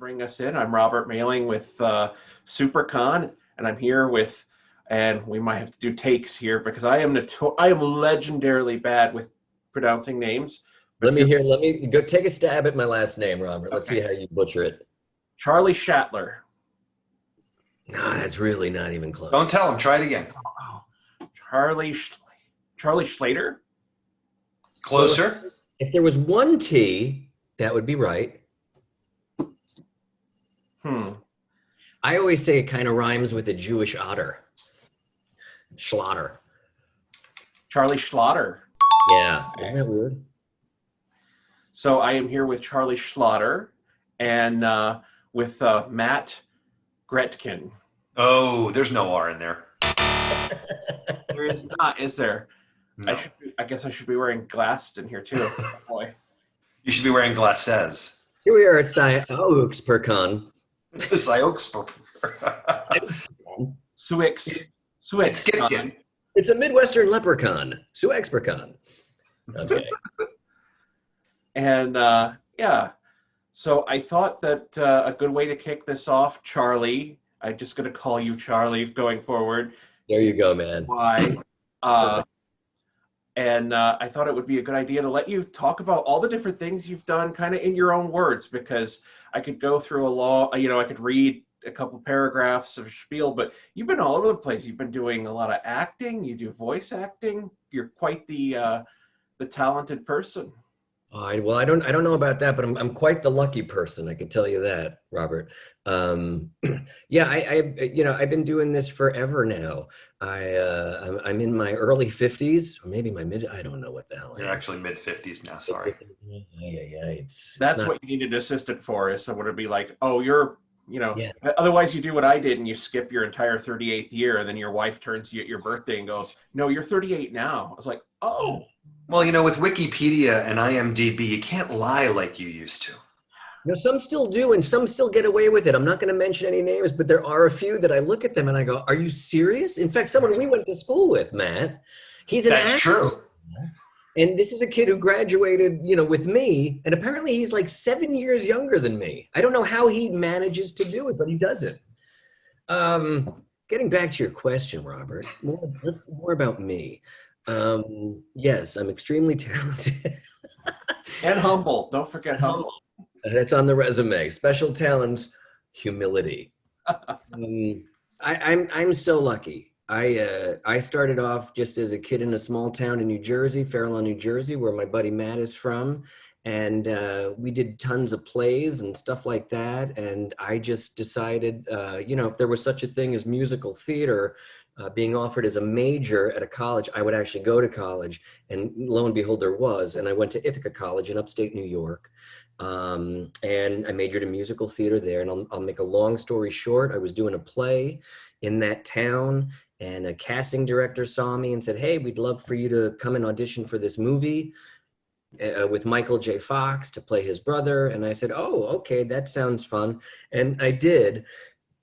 bring us in. I'm Robert Mailing with SuperCon, and I'm here with, and we might have to do takes here because I am legendarily bad with pronouncing names. Let me go take a stab at my last name, Robert. Let's see how you butcher it. Charlie Schattler. Nah, that's really not even close. Don't tell him. Try it again. Charlie Schlater? Closer. If there was one T, that would be right. I always say it kind of rhymes with a Jewish otter. Schlatter. Charlie Schlatter. Yeah, isn't that weird? So I am here with Charlie Schlatter and with Matt Gretkin. Oh, there's no R in there. There is not, is there? No. I guess I should be wearing glasses in here too. Oh, boy. You should be wearing glasses. Here we are at SciOxperCon. Suix. It's a Midwestern leprechaun. SciOxperCon. Okay. And yeah, so I thought that a good way to kick this off, Charlie, I'm just going to call you Charlie going forward. There you go, man. Why? And I thought it would be a good idea to let you talk about all the different things you've done kind of in your own words, because I could go through I could read a couple paragraphs of spiel, but you've been all over the place. You've been doing a lot of acting. You do voice acting. You're quite the talented person. Well, I don't know about that, but I'm quite the lucky person. I can tell you that, Robert. Yeah, I've been doing this forever now. I'm in my early 50s, or maybe my mid. I don't know what the hell. You're actually mid 50s now. Sorry. Yeah. That's what you need an assistant for, is someone to be like, oh, you're. Otherwise you do what I did and you skip your entire 38th year, and then your wife turns to you at your birthday and goes, no, you're 38 now. I was like, oh. Well, with Wikipedia and IMDb, you can't lie like you used to. Some still do, and some still get away with it. I'm not going to mention any names, but there are a few that I look at them and I go, are you serious? In fact, someone we went to school with, Matt, he's an actor. That's true. And this is a kid who graduated, with me, and apparently he's like 7 years younger than me. I don't know how he manages to do it, but he does it. Getting back to your question, Robert, more about me. Yes, I'm extremely talented. And humble. Don't forget humble. That's on the resume. Special talents, humility. I'm so lucky. I started off just as a kid in a small town in New Jersey, Fair Lawn, New Jersey, where my buddy Matt is from. And we did tons of plays and stuff like that. And I just decided, if there was such a thing as musical theater, being offered as a major at a college, I would actually go to college. And lo and behold, there was. And I went to Ithaca College in upstate New York. And I majored in musical theater there. And I'll make a long story short. I was doing a play in that town, and a casting director saw me and said, hey, we'd love for you to come and audition for this movie with Michael J. Fox to play his brother. And I said, oh, okay, that sounds fun. And I did.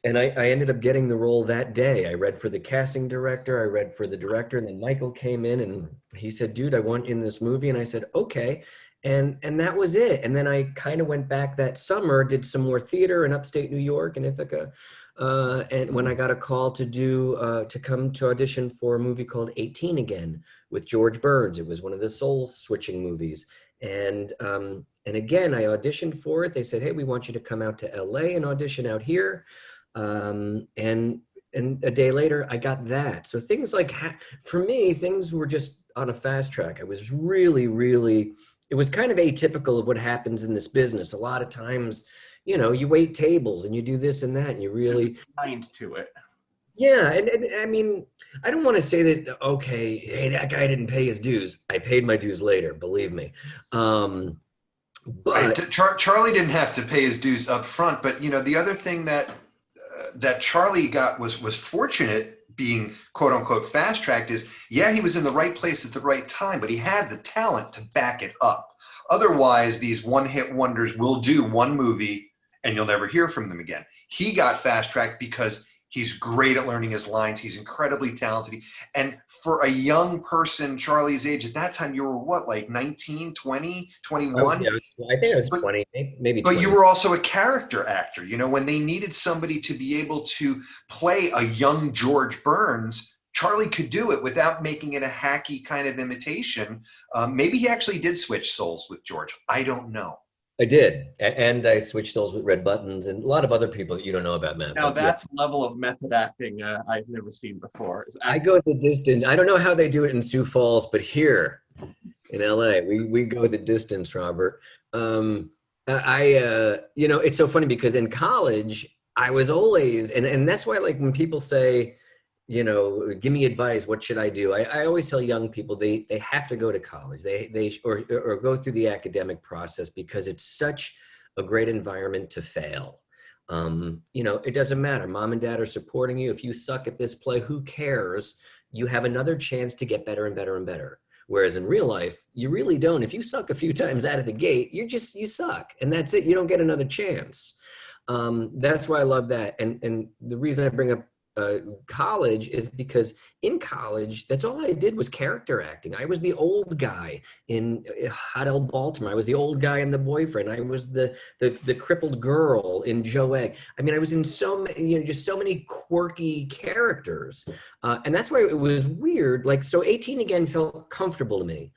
And I ended up getting the role that day. I read for the casting director, I read for the director, and then Michael came in and he said, dude, I want you in this movie. And I said, okay. And that was it. And then I kind of went back that summer, did some more theater in upstate New York in Ithaca. And when I got a call to come to audition for a movie called 18 Again with George Burns, it was one of the soul switching movies. And again, I auditioned for it. They said, hey, we want you to come out to LA and audition out here. And a day later I got that. So things like, for me, things were just on a fast track. I was really, it was kind of atypical of what happens in this business. A lot of times, you wait tables and you do this and that, and you really mind to it. Yeah. And I mean, I don't want to say that, okay, hey, that guy didn't pay his dues. I paid my dues later, believe me. But right. Charlie didn't have to pay his dues up front, but the other thing that Charlie got was fortunate, being quote unquote fast tracked, is he was in the right place at the right time, but he had the talent to back it up. Otherwise, these one hit wonders will do one movie and you'll never hear from them again. He got fast tracked because He's great at learning his lines. He's incredibly talented. And for a young person, Charlie's age, at that time, you were what, like 19, 20, 21? Yeah, I think I was But 20, maybe but 20. you were also a character actor. You know, when they needed somebody to be able to play a young George Burns, Charlie could do it without making it a hacky kind of imitation. Maybe he actually did switch souls with George. I don't know. I did, and I switched souls with Red Buttons and a lot of other people that you don't know about, Matt. Now But yeah, that's a level of method acting I've never seen before. I go the distance. I don't know how they do it in Sioux Falls, but here in LA, we go the distance, Robert. You know, it's so funny because in college, I was always, and that's why, like, when people say, you know, give me advice, what should I do? I always tell young people they have to go to college, or go through the academic process, because it's such a great environment to fail. You know, it doesn't matter. Mom and dad are supporting you. If you suck at this play, who cares? You have another chance to get better and better and better. Whereas in real life, you really don't. If you suck a few times out of the gate, you suck, and that's it. You don't get another chance. That's why I love that. And the reason I bring up college is because in college, that's all I did was character acting. I was the old guy in Hot L Baltimore. I was the old guy in The Boyfriend. I was the crippled girl in Joe Egg. I mean, I was in so many, you know, just so many quirky characters, and that's why it was weird. Like, so 18 Again felt comfortable to me.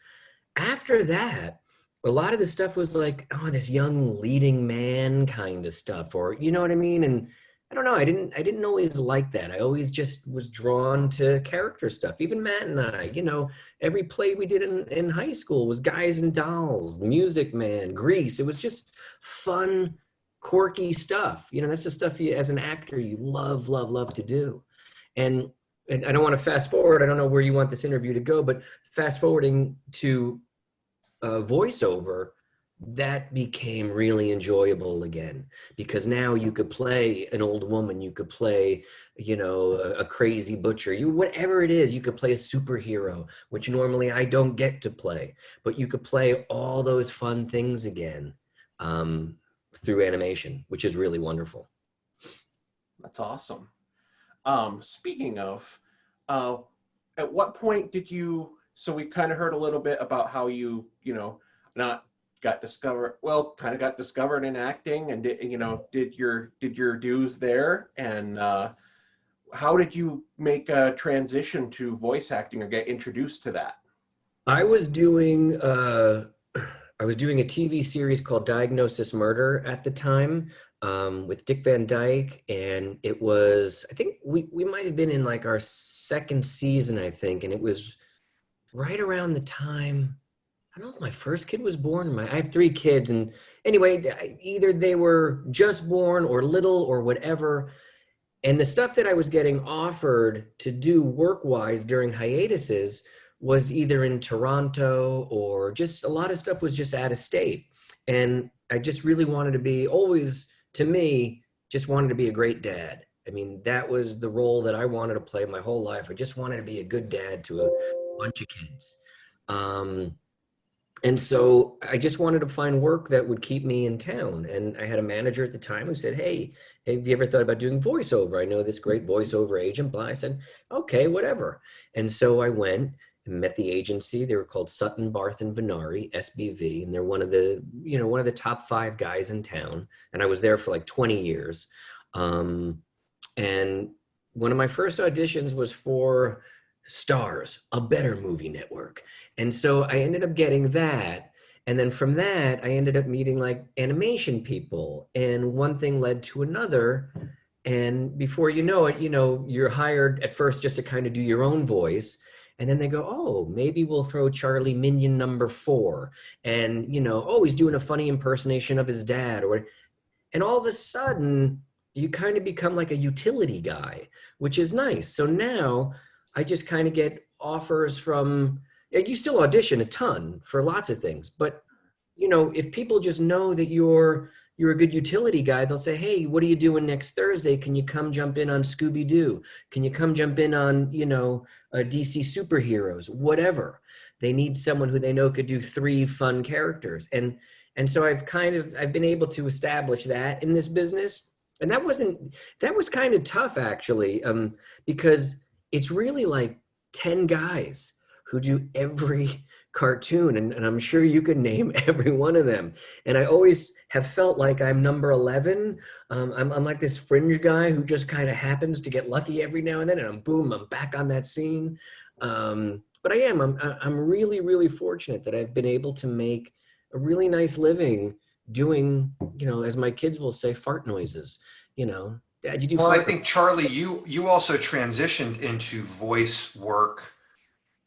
After that, a lot of the stuff was like, oh, this young leading man kind of stuff, or you know what I mean? And I don't know. I didn't always like that. I always just was drawn to character stuff. Even Matt and I, you know, every play we did in high school was Guys and Dolls, Music Man, Grease. It was just fun, quirky stuff. You know, that's the stuff you, as an actor, you love, love, love to do. And I don't want to fast forward. I don't know where you want this interview to go, but fast forwarding to voiceover, that became really enjoyable again, because now you could play an old woman, you could play, you know, a crazy butcher, whatever it is, you could play a superhero, which normally I don't get to play, but you could play all those fun things again through animation, which is really wonderful. That's awesome. Speaking of, at what point did you, so we kind of heard a little bit about how you know, got discovered in acting, and did your dues there, and how did you make a transition to voice acting or get introduced to that? I was doing a TV series called Diagnosis Murder at the time, with Dick Van Dyke, and it was, I think we might have been in like our second season, I think, and it was right around the time, I don't know if my first kid was born. I have 3 kids, and anyway, either they were just born or little or whatever. And the stuff that I was getting offered to do work-wise during hiatuses was either in Toronto, or just a lot of stuff was just out of state. And I just really wanted to be, always, to me, just wanted to be a great dad. I mean, that was the role that I wanted to play my whole life. I just wanted to be a good dad to a bunch of kids. And so I just wanted to find work that would keep me in town. And I had a manager at the time who said, hey, have you ever thought about doing voiceover? I know this great voiceover agent, blah. I said, okay, whatever. And so I went and met the agency. They were called Sutton, Barth and Venari, SBV. And they're one of the top 5 guys in town. And I was there for like 20 years. And one of my first auditions was for Stars, a better movie network. And so I ended up getting that. And then from that, I ended up meeting like animation people, and one thing led to another. And before you know it, you're hired at first just to kind of do your own voice. And then they go, oh, maybe we'll throw Charlie Minion number 4. And, oh, he's doing a funny impersonation of his dad. And all of a sudden, you kind of become like a utility guy, which is nice. So now I just kind of get offers from, you still audition a ton for lots of things, but if people just know that you're a good utility guy, they'll say, hey, what are you doing next Thursday? Can you come jump in on Scooby-Doo? Can you come jump in on, DC superheroes, whatever. They need someone who they know could do 3 fun characters. And so I've been able to establish that in this business. And that was kind of tough actually, because it's really like 10 guys who do every cartoon, and I'm sure you could name every one of them. And I always have felt like I'm number 11. I'm like this fringe guy who just kind of happens to get lucky every now and then, and I'm back on that scene. But I'm really, really fortunate that I've been able to make a really nice living doing, as my kids will say, fart noises. Dad, you do Well, I fart. think Charlie, you also transitioned into voice work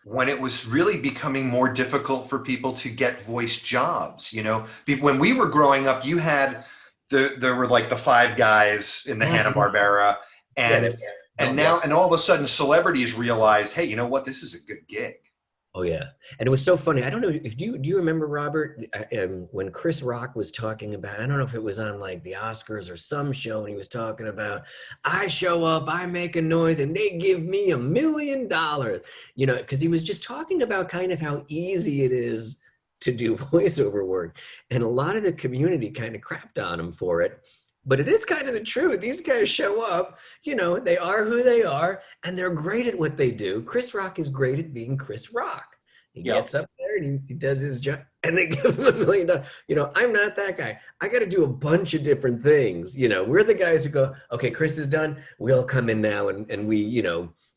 when it was really becoming more difficult for people to get voice jobs. When we were growing up, you had there were like the five guys in the Hanna-Barbera, Yeah, and all of a sudden celebrities realized, hey, you know what, this is a good gig. Oh yeah, and it was so funny. I don't know if do you remember, Robert, when Chris Rock was talking about, I don't know if it was on like the Oscars or some show, and he was talking about, I show up, I make a noise, and they give me $1 million. Because he was just talking about kind of how easy it is to do voiceover work, and a lot of the community kind of crapped on him for it. But it is kind of the truth. These guys show up, they are who they are, and they're great at what they do. Chris Rock is great at being Chris Rock. He gets up there and he does his job, and they give him $1 million. I'm not that guy. I got to do a bunch of different things. We're the guys who go, okay, Chris is done. We'll come in now and we,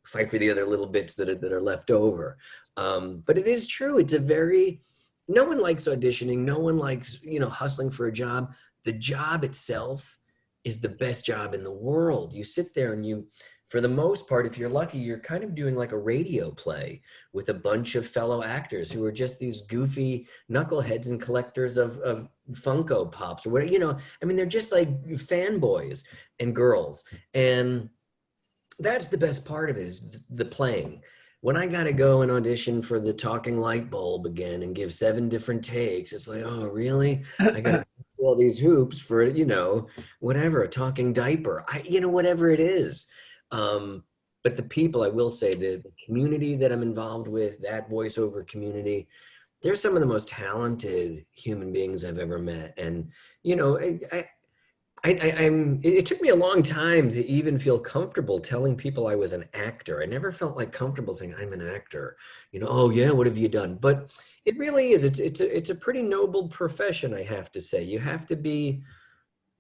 fight for the other little bits that are left over. But it is true. No one likes auditioning. No one likes, hustling for a job. The job itself is the best job in the world. You sit there and for the most part, if you're lucky, you're kind of doing like a radio play with a bunch of fellow actors who are just these goofy knuckleheads and collectors of Funko Pops or whatever, they're just like fanboys and girls. And that's the best part of it, is the playing. When I got to go and audition for the talking light bulb again and give 7 different takes, it's like, oh, really? I got to do all these hoops for, whatever, a talking diaper, whatever it is. But the people, I will say, the community that I'm involved with, that voiceover community, they're some of the most talented human beings I've ever met. And, it took me a long time to even feel comfortable telling people I was an actor. I never felt like comfortable saying I'm an actor. Oh yeah, what have you done? But it really is. It's a pretty noble profession, I have to say. You have to be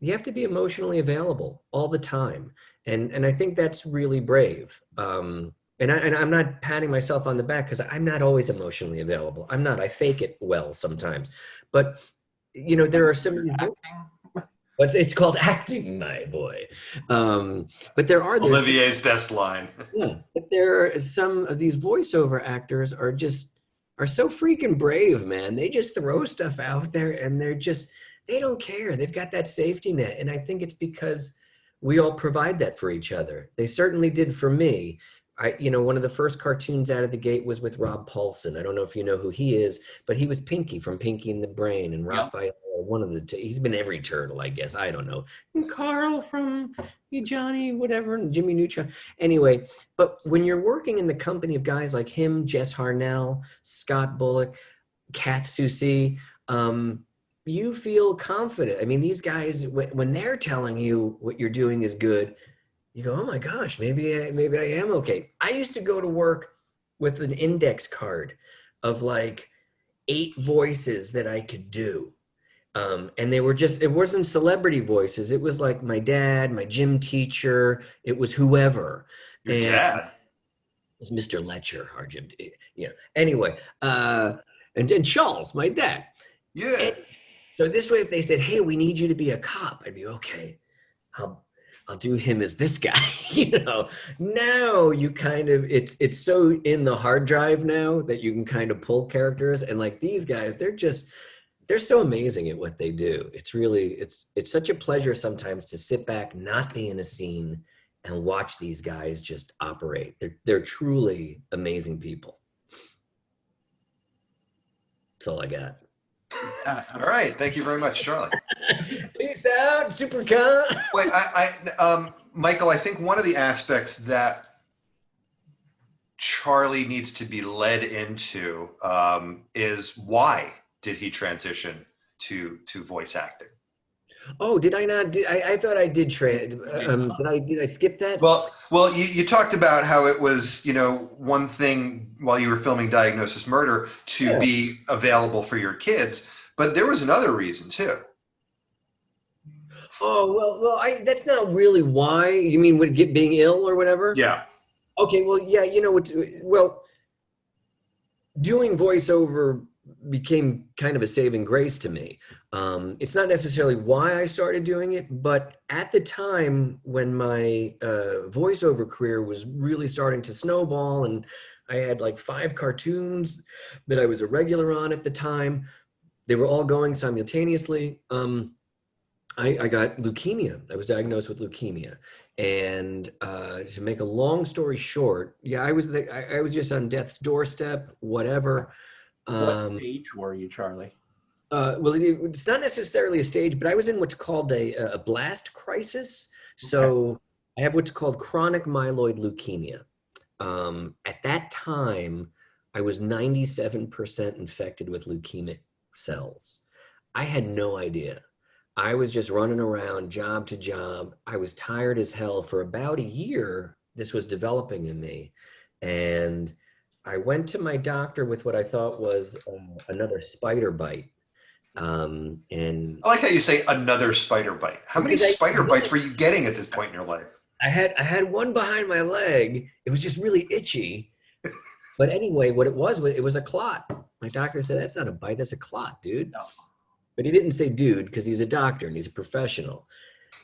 emotionally available all the time, and I think that's really brave. And I'm not patting myself on the back because I'm not always emotionally available. I'm not. I fake it well sometimes, but there are some. But it's called acting, my boy. But there are Olivier's best line. Yeah, but there are some of these voiceover actors are so freaking brave, man. They just throw stuff out there, and they don't care. They've got that safety net, and I think it's because we all provide that for each other. They certainly did for me. One of the first cartoons out of the gate was with Rob Paulson. I don't know if you know who he is, but he was Pinky from Pinky and the Brain, and Raphael, one of he's been every turtle, I guess. I don't know. And Carl from Johnny, whatever, and Jimmy Neutron. Anyway, but when you're working in the company of guys like him, Jess Harnell, Scott Bullock, Kath Soucie, you feel confident. These guys, when they're telling you what you're doing is good, you go, oh my gosh, maybe I am okay. I used to go to work with an index card of like 8 voices that I could do. And they were it wasn't celebrity voices. It was like my dad, my gym teacher. It was whoever. Your dad? It was Mr. Letcher, our gym. Anyway, and Charles, my dad. Yeah. And so this way, if they said, hey, we need you to be a cop, I'd be okay. I'll do him as this guy, Now you kind of, it's so in the hard drive now that you can kind of pull characters, and like these guys, they're so amazing at what they do. It's really, it's such a pleasure sometimes to sit back, not be in a scene, and watch these guys just operate. They're truly amazing people. That's all I got. All right. Thank you very much, Charlie. Peace out, Supercon. Wait, Michael, I think one of the aspects that Charlie needs to be led into is why did he transition to voice acting? Oh, did I not? I thought I did did I skip that? Well, you talked about how it was, one thing while you were filming Diagnosis Murder to Yeah. be available for your kids, but there was another reason too. Oh, well, that's not really why. You mean with being ill or whatever? Yeah. Okay, well, yeah, well, doing voiceover became kind of a saving grace to me. It's not necessarily why I started doing it, but at the time when my voiceover career was really starting to snowball, and I had like 5 cartoons that I was a regular on at the time, they were all going simultaneously. I got leukemia. I was diagnosed with leukemia. And to make a long story short, yeah, I was just on death's doorstep, whatever. What stage were you, Charlie? Well, it's not necessarily a stage, but I was in what's called a blast crisis. So I have what's called chronic myeloid leukemia. At that time, I was 97% infected with leukemic cells. I had no idea. I was just running around job to job. I was tired as hell for about a year. This was developing in me. And I went to my doctor with what I thought was another spider bite. And I like how you say another spider bite. How many because spider bites were you getting at this point in your life? I had one behind my leg. It was just really itchy. But anyway, what it was it was a clot. My doctor said, that's not a bite, that's a clot, dude. No. But he didn't say dude because he's a doctor and he's a professional.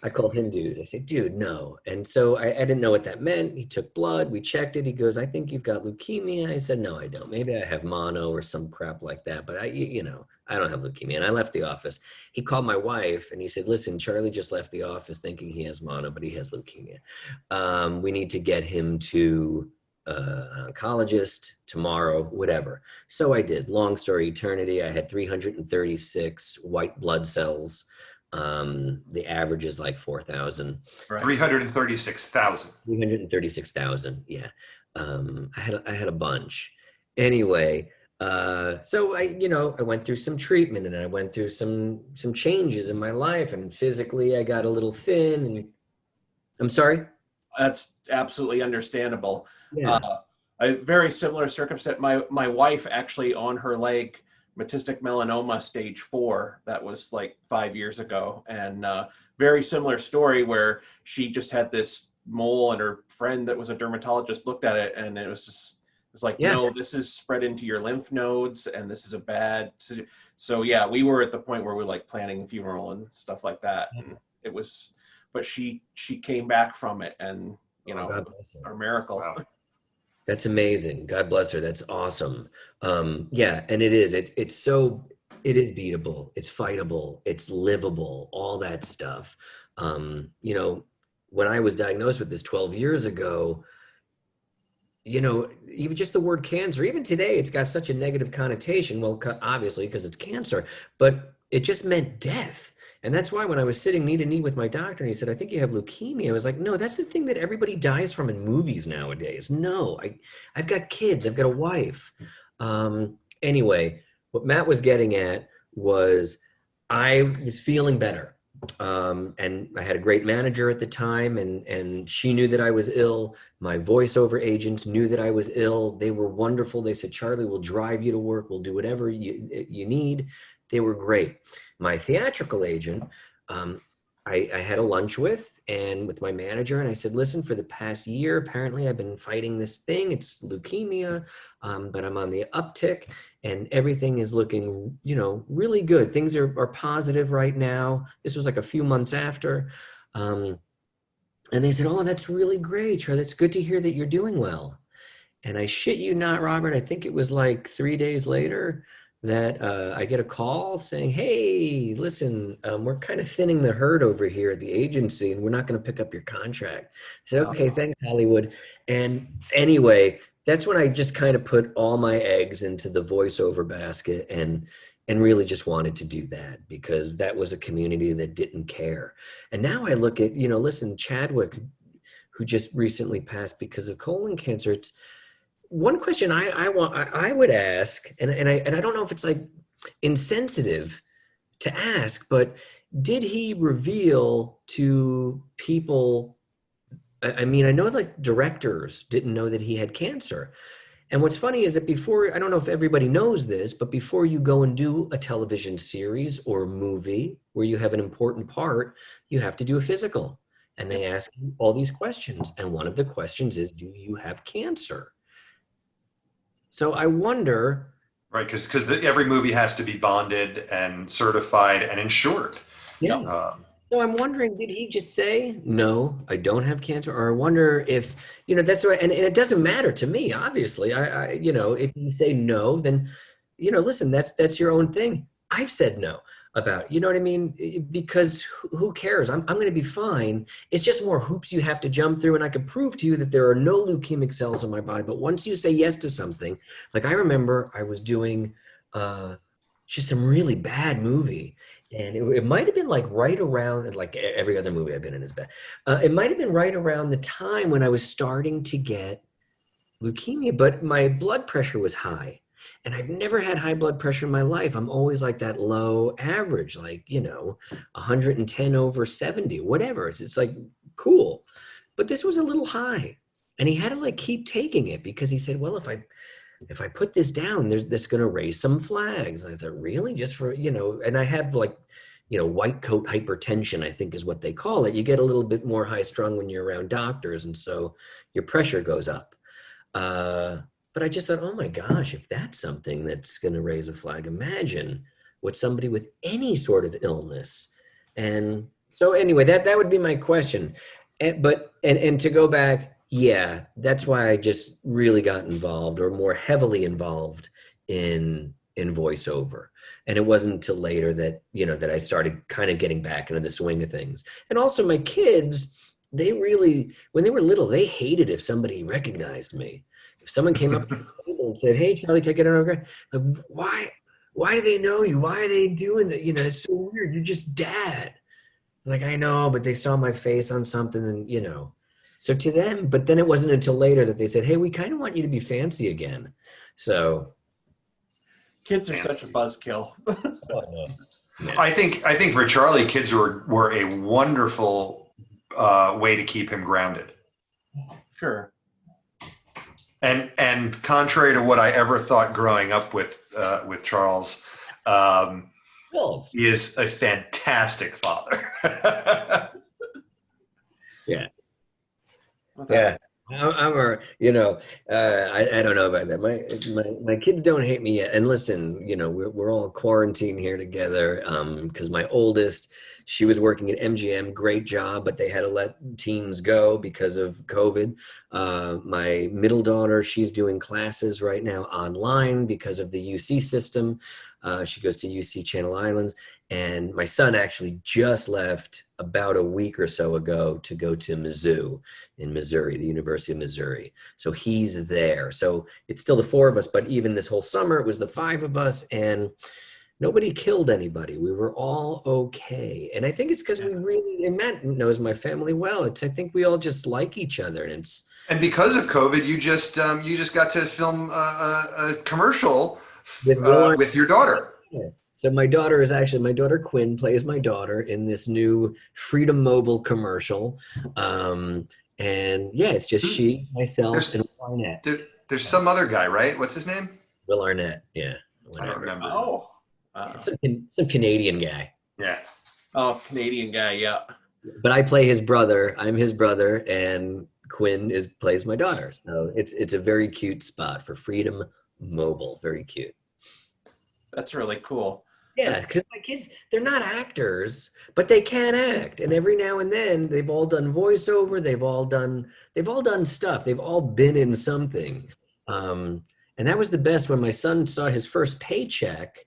I called him dude. I said, dude, no. And so I didn't know what that meant. He took blood. We checked it. He goes, I think you've got leukemia. I said, no, I don't. Maybe I have mono or some crap like that. But I don't have leukemia. And I left the office. He called my wife and he said, listen, Charlie just left the office thinking he has mono, but he has leukemia. We need to get him to an oncologist tomorrow, whatever. So I did. Long story eternity. I had 336 white blood cells. The average is like 4,000. Right. 336,000. 336,000. Yeah. I had a bunch. Anyway, so I went through some treatment and I went through some changes in my life, and physically I got a little thin. And I'm sorry. That's absolutely understandable. Yeah. A very similar circumstance. My wife actually, on her leg, metastatic melanoma stage 4. That was like 5 years ago, and very similar story where she just had this mole, and her friend that was a dermatologist looked at it, and it was like, Yeah. no, this is spread into your lymph nodes, and this is a bad. So yeah, we were at the point where we were like planning the funeral and stuff like that, and it was. But she came back from it, and God bless her. our miracle. Wow. That's amazing. God bless her. That's awesome. Yeah, and it is. It is beatable. It's fightable. It's livable. All that stuff. When I was diagnosed with this 12 years ago, even just the word cancer, even today, it's got such a negative connotation. Well, obviously, because it's cancer, but it just meant death. And that's why when I was sitting knee to knee with my doctor and he said, I think you have leukemia, I was like, no, that's the thing that everybody dies from in movies nowadays. No, I've got kids, I've got a wife. Anyway, what Matt was getting at was I was feeling better. And I had a great manager at the time, and she knew that I was ill. My voiceover agents knew that I was ill. They were wonderful. They said, Charlie, we'll drive you to work. We'll do whatever you need. They were great. My theatrical agent, I had a lunch with my manager, and I said, listen, for the past year, apparently I've been fighting this thing. It's leukemia, but I'm on the uptick, and everything is looking, really good. Things are positive right now. This was like a few months after. And they said, oh, that's really great, Charlie. That's good to hear that you're doing well. And I shit you not, Robert, I think it was like 3 days later that I get a call saying, hey, listen, we're kind of thinning the herd over here at the agency, and we're not going to pick up your contract. I said, okay, thanks, Hollywood. And anyway, that's when I just kind of put all my eggs into the voiceover basket and really just wanted to do that because that was a community that didn't care. And now I look at, listen, Chadwick, who just recently passed because of colon cancer, it's one question I would ask, and I don't know if it's like insensitive to ask, but did he reveal to people? I mean, I know like directors didn't know that he had cancer. And what's funny is that before, I don't know if everybody knows this, but before you go and do a television series or a movie where you have an important part, you have to do a physical. And they ask you all these questions. And one of the questions is, do you have cancer? So I wonder. Right, because every movie has to be bonded and certified and insured. Yeah. So I'm wondering, did he just say, no, I don't have cancer? Or I wonder if, that's right. And it doesn't matter to me, obviously. If you say no, then, listen, that's your own thing. I've said no about, you know what I mean? Because who cares? I'm going to be fine. It's just more hoops you have to jump through. And I can prove to you that there are no leukemic cells in my body. But once you say yes to something, like I remember I was doing just some really bad movie. And it might have been like right around, like every other movie I've been in is bad. It might have been right around the time when I was starting to get leukemia, but my blood pressure was high. And I've never had high blood pressure in my life. I'm always like that low average, like, 110/70, whatever. It's like cool. But this was a little high. And he had to like keep taking it because he said, well, if I put this down, that's going to raise some flags. And I thought, really? Just for, and I have like, white coat hypertension, I think is what they call it. You get a little bit more high strung when you're around doctors. And so your pressure goes up. But I just thought, oh my gosh, if that's something that's going to raise a flag, imagine what somebody with any sort of illness. And so anyway, that would be my question. And to go back, yeah, that's why I just really got involved or more heavily involved in voiceover. And it wasn't until later that, that I started kind of getting back into the swing of things. And also my kids, they really, when they were little, they hated if somebody recognized me. If someone came up to the table and said, hey, Charlie, can I get an autograph? Like, why do they know you? Why are they doing that? It's so weird. You're just dad. Like, I know, but they saw my face on something and, so to them, but then it wasn't until later that they said, hey, we kind of want you to be fancy again. So. Kids are such a buzzkill. Yeah. I think for Charlie, kids were a wonderful way to keep him grounded. Sure. And contrary to what I ever thought growing up with Charles, he is a fantastic father. Yeah. Yeah. I'm I don't know about that. My kids don't hate me yet. And listen, we're all quarantined here together. Because my oldest, she was working at MGM, great job, but they had to let teams go because of COVID. My middle daughter, she's doing classes right now online because of the UC system. She goes to UC Channel Islands. And my son actually just left about a week or so ago to go to Mizzou in Missouri, the University of Missouri. So he's there. So it's still the four of us, but even this whole summer, it was the five of us and nobody killed anybody. We were all okay. And I think it's because we really, and Matt knows my family well. I think we all just like each other and because of COVID, you just got to film a commercial with your daughter. Yeah. So my daughter Quinn plays my daughter in this new Freedom Mobile commercial. And yeah, it's just she, myself, and Will Arnett. There's some other guy, right? What's his name? Will Arnett, yeah. I don't remember. Oh. Some Canadian guy. Yeah. Oh, Canadian guy, yeah. But I play his brother. I'm his brother, and Quinn plays my daughter. So it's a very cute spot for Freedom Mobile. Very cute. That's really cool. Yeah, because my kids, they're not actors, but they can act. And every now and then, they've all done voiceover. They've all done stuff. They've all been in something. And that was the best when my son saw his first paycheck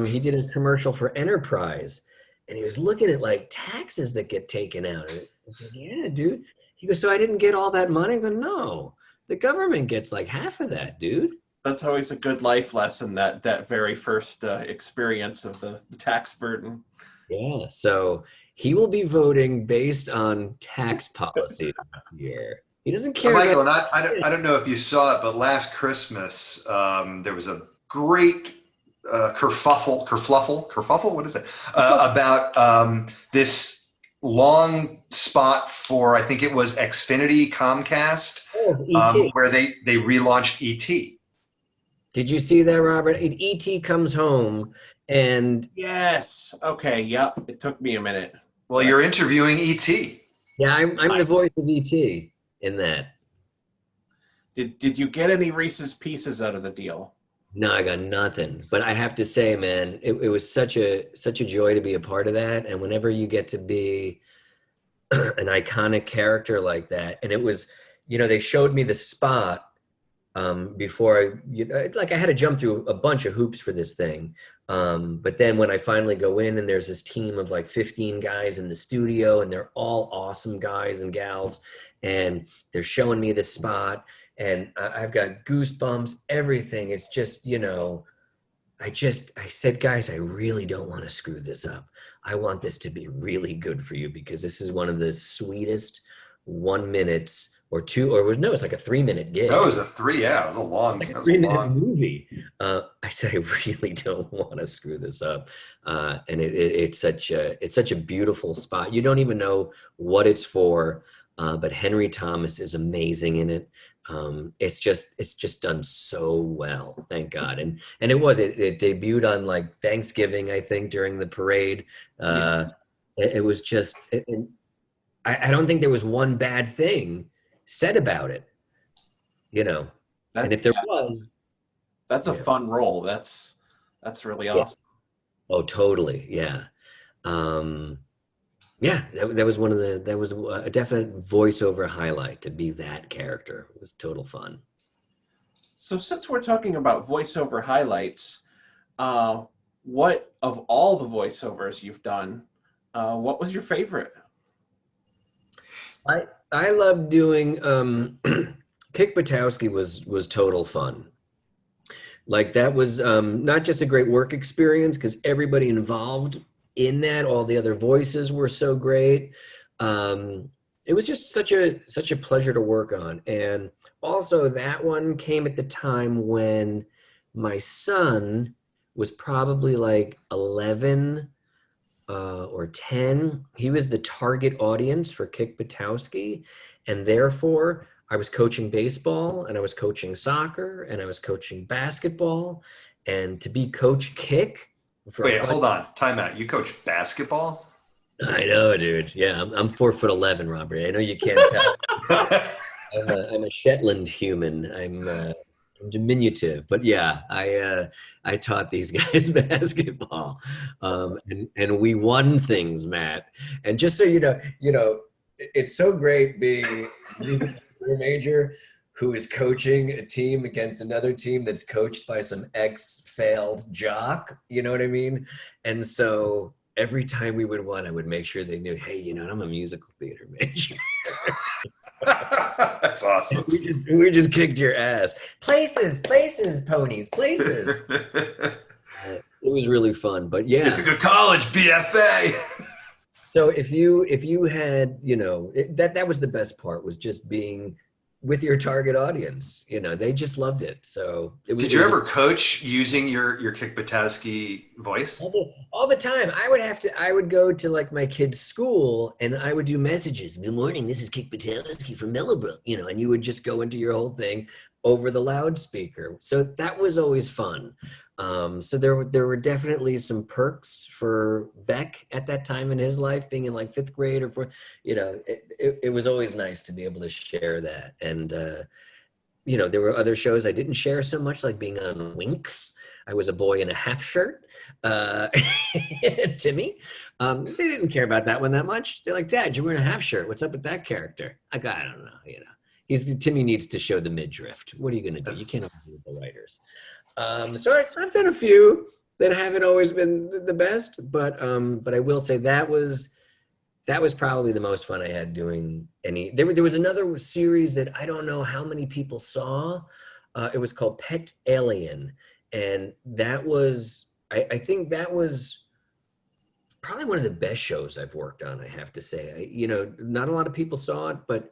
he did a commercial for Enterprise. And he was looking at like taxes that get taken out. I said, yeah, dude. He goes, so I didn't get all that money? I go, no, the government gets like half of that, dude. That's always a good life lesson, that very first experience of the tax burden. Yeah, so he will be voting based on tax policy this year. He doesn't care. Michael, and I don't know if you saw it, but last Christmas there was a great kerfuffle. What is it? About this long spot for, I think it was Xfinity Comcast, Oh, E.T. where they relaunched ET. Did you see that, Robert? E.T. comes home, and Yes. Okay. Yep. It took me a minute. Well, you're interviewing ET. yeah, I'm the voice of E.T. in that. Did you get any Reese's Pieces out of the deal? No, I got nothing. But I have to say, man, it was such a joy to be a part of that. And whenever you get to be an iconic character like that, and it was, they showed me the spot before like I had to jump through a bunch of hoops for this thing. But then when I finally go in and there's this team of like 15 guys in the studio and they're all awesome guys and gals, and they're showing me the spot, and I've got goosebumps, everything. It's just, I said, guys, I really don't want to screw this up. I want this to be really good for you, because this is one of the sweetest 1 minutes or two, or no, it's like a 3-minute gig. That was a 3, yeah, it was a long, like a 3-minute movie. I said, I really don't want to screw this up. And it's such a beautiful spot. You don't even know what it's for, but Henry Thomas is amazing in it. It's just done so well, thank God. And it debuted on like Thanksgiving, I think, during the parade. It was just, I don't think there was one bad thing said about it, and if there was, that's a fun role. That's really awesome. Oh, totally. Yeah. That was a definite voiceover highlight, to be that character. It was total fun. So since we're talking about voiceover highlights, what of all the voiceovers you've done, what was your favorite? I love doing Kick Buttowski was total fun. Like that was not just a great work experience because everybody involved in that, all the other voices were so great. It was just such a pleasure to work on. And also that one came at the time when my son was probably like 11 or 10. He was the target audience for Kick Buttowski, and therefore I was coaching baseball and I was coaching soccer and I was coaching basketball, and to be Coach Kick. Wait, hold on, time out. You coach basketball? I know, dude. Yeah, I'm 4'11", Robert. I know you can't tell. I'm a Shetland human. I'm diminutive, but yeah, I taught these guys basketball, and we won things, Matt. And just so you know, it's so great being a career major who is coaching a team against another team that's coached by some ex-failed jock. You know what I mean? And so every time we would win, I would make sure they knew, hey, I'm a musical theater major. That's awesome. We just kicked your ass. Places, ponies, places. It was really fun, but yeah. If you go to college, BFA. So if you had, that was the best part, was just being with your target audience. They just loved it. So it was. Did you ever coach using your Kick Buttowski voice? All the time. I would go to like my kid's school and I would do messages. Good morning, this is Kick Buttowski from Millbrook, and you would just go into your whole thing over the loudspeaker. So that was always fun. So there were definitely some perks for Beck at that time in his life, being in like 5th grade or 4th. It was always nice to be able to share that. And there were other shows I didn't share so much, like being on Winx. I was a boy in a half shirt. Timmy. They didn't care about that one that much. They're like, Dad, you're wearing a half shirt. What's up with that character? I don't know. Timmy needs to show the midriff. What are you going to do? You can't argue with the writers. So I've done a few that haven't always been the best, but I will say that was probably the most fun I had doing any. There was another series that I don't know how many people saw. It was called Pet Alien, and that was I think that was probably one of the best shows I've worked on. I have to say, not a lot of people saw it, but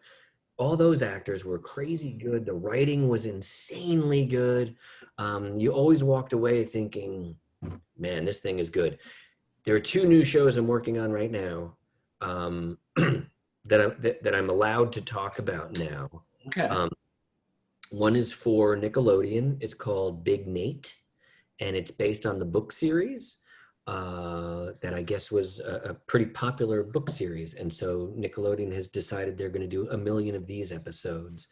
all those actors were crazy good. The writing was insanely good. You always walked away thinking, man, this thing is good. There are two new shows I'm working on right now, that I'm allowed to talk about now. Okay. One is for Nickelodeon. It's called Big Nate, and it's based on the book series that I guess was a pretty popular book series. And so Nickelodeon has decided they're going to do 1 million of these episodes.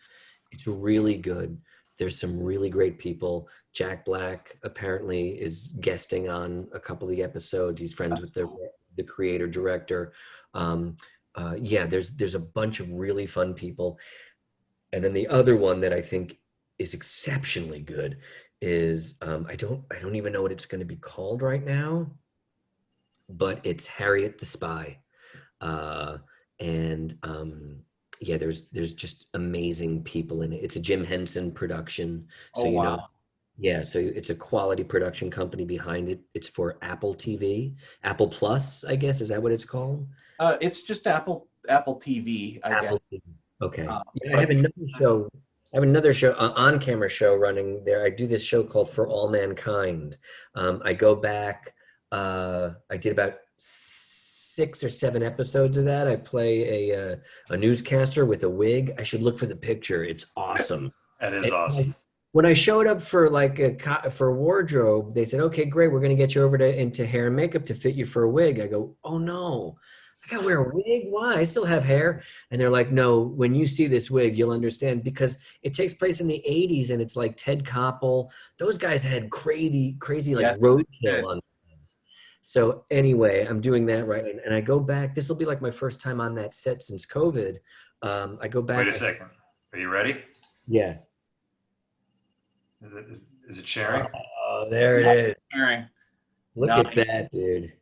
It's really good. There's some really great people. Jack Black apparently is guesting on a couple of the episodes. He's friends with the creator director. Yeah, there's a bunch of really fun people. And then the other one that I think is exceptionally good is I don't even know what it's going to be called right now, but it's Harriet the Spy, and yeah, there's just amazing people in it. It's a Jim Henson production, so Oh, you know, wow. yeah, so it's a quality production company behind it. It's for Apple TV, Apple Plus, I guess, is that what it's called? It's just Apple TV, I guess. Apple TV. Okay. Uh, Yeah, I but have another show. I have another show, on-camera show running there. I do this show called For All Mankind. I go back. I did about 6 or 7 episodes of that. I play a newscaster with a wig. I should look for the picture. It's awesome. That is awesome. When I showed up for for wardrobe, they said, "Okay, great. We're going to get you over into hair and makeup to fit you for a wig." I go, "Oh no, I got to wear a wig? Why? I still have hair." And they're like, "No, when you see this wig, you'll understand, because it takes place in the 80s and it's like Ted Koppel. Those guys had crazy like Yes, roadkill on things." So anyway, I'm doing that right. And I go back. This will be like my first time on that set since COVID. I go back. Wait a second. Are you ready? Yeah. Is it sharing? Oh, there it is. Hearing. Look Nice. at that, dude.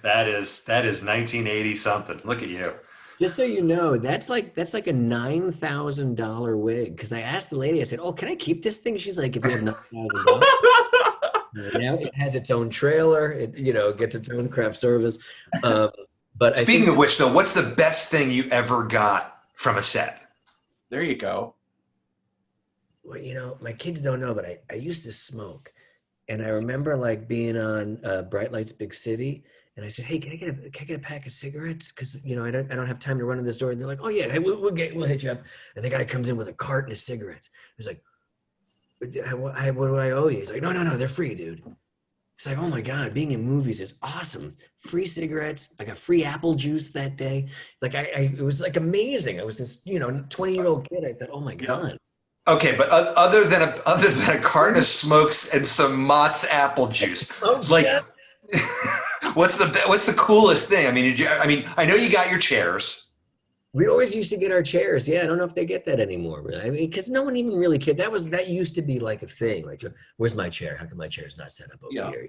That is 1980 something. Look at you. Just so you know, that's like a $9,000 wig. Because I asked the lady, I said, "Oh, can I keep this thing?" She's like, "If you have $9,000." Now it has its own trailer. It gets its own craft service. But Speaking of which, though, what's the best thing you ever got from a set? There you go. well, my kids don't know, but I used to smoke, and I remember like being on Bright Lights Big City. And I said, "Hey, can I get a pack of cigarettes? Because I don't have time to run to this door." And they're like, "Oh yeah, hey, we'll hit you up." And the guy comes in with a carton of cigarettes. He's like, "What do I owe you?" He's like, "No, they're free, dude." It's like, oh my God, being in movies is awesome. Free cigarettes. I got free apple juice that day. Like it was like amazing. I was this 20-year-old kid. I thought, oh my God. Okay, but other than a carton of smokes and some Mott's apple juice, like. Yeah. What's the coolest thing? I mean, I know you got your chairs. We always used to get our chairs. Yeah, I don't know if they get that anymore. I mean, because no one even really cared. That used to be like a thing. Like, where's my chair? How come my chair's not set up over here?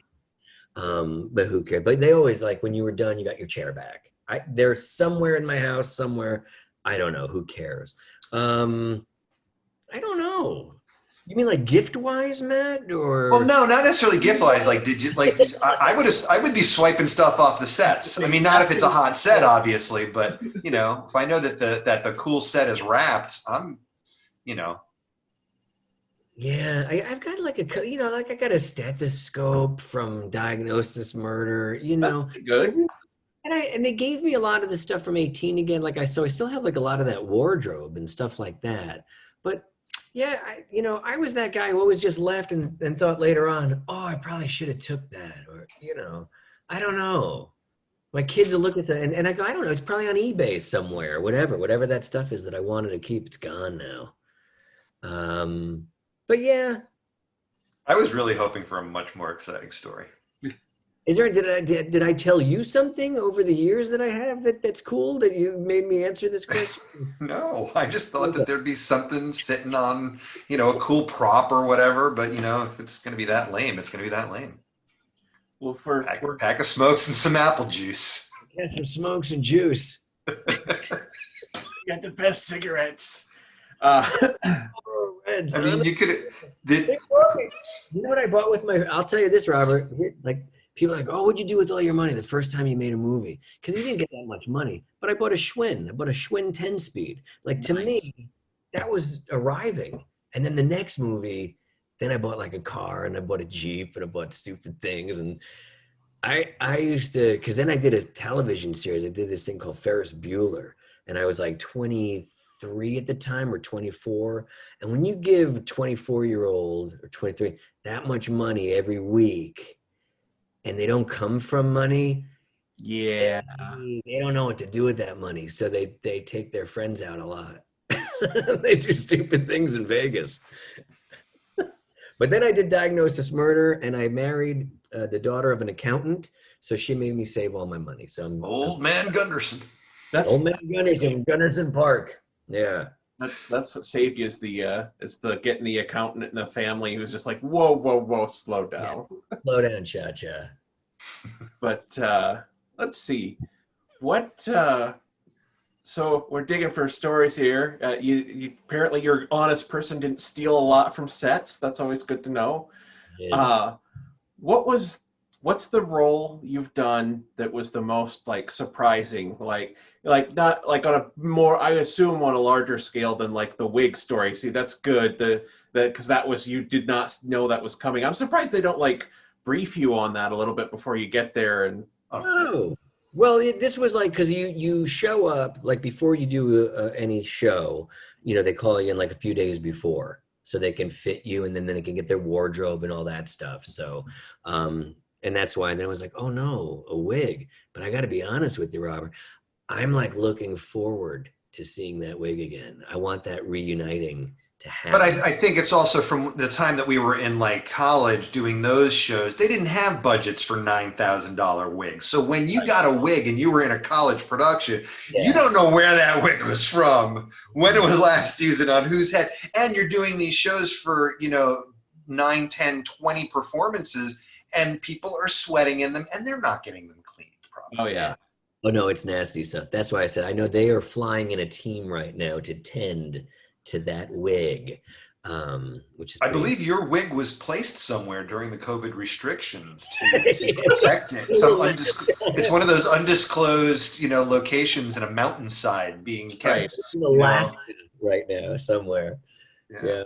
But who cared? But they always, like, when you were done, you got your chair back. They're somewhere in my house, somewhere. I don't know. Who cares? I don't know. You mean like gift wise, Matt? Or Well, no, not necessarily gift wise. Like, I would be swiping stuff off the sets. I mean, not if it's a hot set, obviously, but if I know that the cool set is wrapped, I'm. Yeah, I've got like I got a stethoscope from Diagnosis Murder. That's good. And they gave me a lot of the stuff from 18 again. So I still have like a lot of that wardrobe and stuff like that. But yeah, I was that guy who always just left and thought later on, oh, I probably should have took that, or I don't know. My kids will look at that and I go, I don't know, it's probably on eBay somewhere, whatever that stuff is that I wanted to keep, it's gone now. But yeah. I was really hoping for a much more exciting story. Is there? Did I tell you something over the years that I have that's cool that you made me answer this question? No, I just thought that there'd be something sitting on, a cool prop or whatever. But if it's going to be that lame, it's going to be that lame. Well, pack of smokes and some apple juice. Yeah, some smokes and juice. You got the best cigarettes. Reds, I mean, you could. You know what I bought with my? I'll tell you this, Robert. People are like, oh, what'd you do with all your money the first time you made a movie? Because he didn't get that much money. But I bought a Schwinn. I bought a Schwinn 10-speed. Like, to Nice. me, that was arriving. And then the next movie, then I bought like a car and I bought a Jeep and I bought stupid things. And I used to, because then I did a television series. I did this thing called Ferris Bueller. And I was like 23 at the time or 24. And when you give 24-year-old or 23 that much money every week, and they don't come from money, Yeah. they don't know what to do with that money. So they take their friends out a lot. They do stupid things in Vegas. But then I did Diagnosis Murder, and I married the daughter of an accountant. So she made me save all my money. So I'm Old man Gunderson. That's Old Man Gunderson, Gunderson Park. Yeah. that's what saved you is the getting the accountant in the family who's just like, whoa, slow down. Slow down, Cha-Cha. But let's see. What so we're digging for stories here. You apparently you're an honest person, didn't steal a lot from sets. That's always good to know. Yeah. What's the role you've done that was the most like surprising? Like not like on a more, I assume on a larger scale than like the wig story. See, that's good. Because that was, you did not know that was coming. I'm surprised they don't like brief you on that a little bit before you get there. And Oh, well, this was like, because you show up, like before you do any show, they call you in like a few days before so they can fit you, and then they can get their wardrobe and all that stuff. So, and that's why then I was like, oh no, a wig. But I got to be honest with you, Robert, I'm like looking forward to seeing that wig again. I want that reuniting to happen. But I think it's also from the time that we were in like college doing those shows, they didn't have budgets for $9,000 wigs. So when you got a wig and you were in a college production, you don't know where that wig was from, when it was last used, and on whose head. And you're doing these shows for, 9, 10, 20 performances, and people are sweating in them and they're not getting them cleaned properly. oh yeah. Oh no, it's nasty stuff. That's why I said I know they are flying in a team right now to tend to that wig, which is I believe your wig was placed somewhere during the COVID restrictions to protect it. It's one of those undisclosed, locations in a mountainside being kept. in Alaska right now somewhere. Yeah.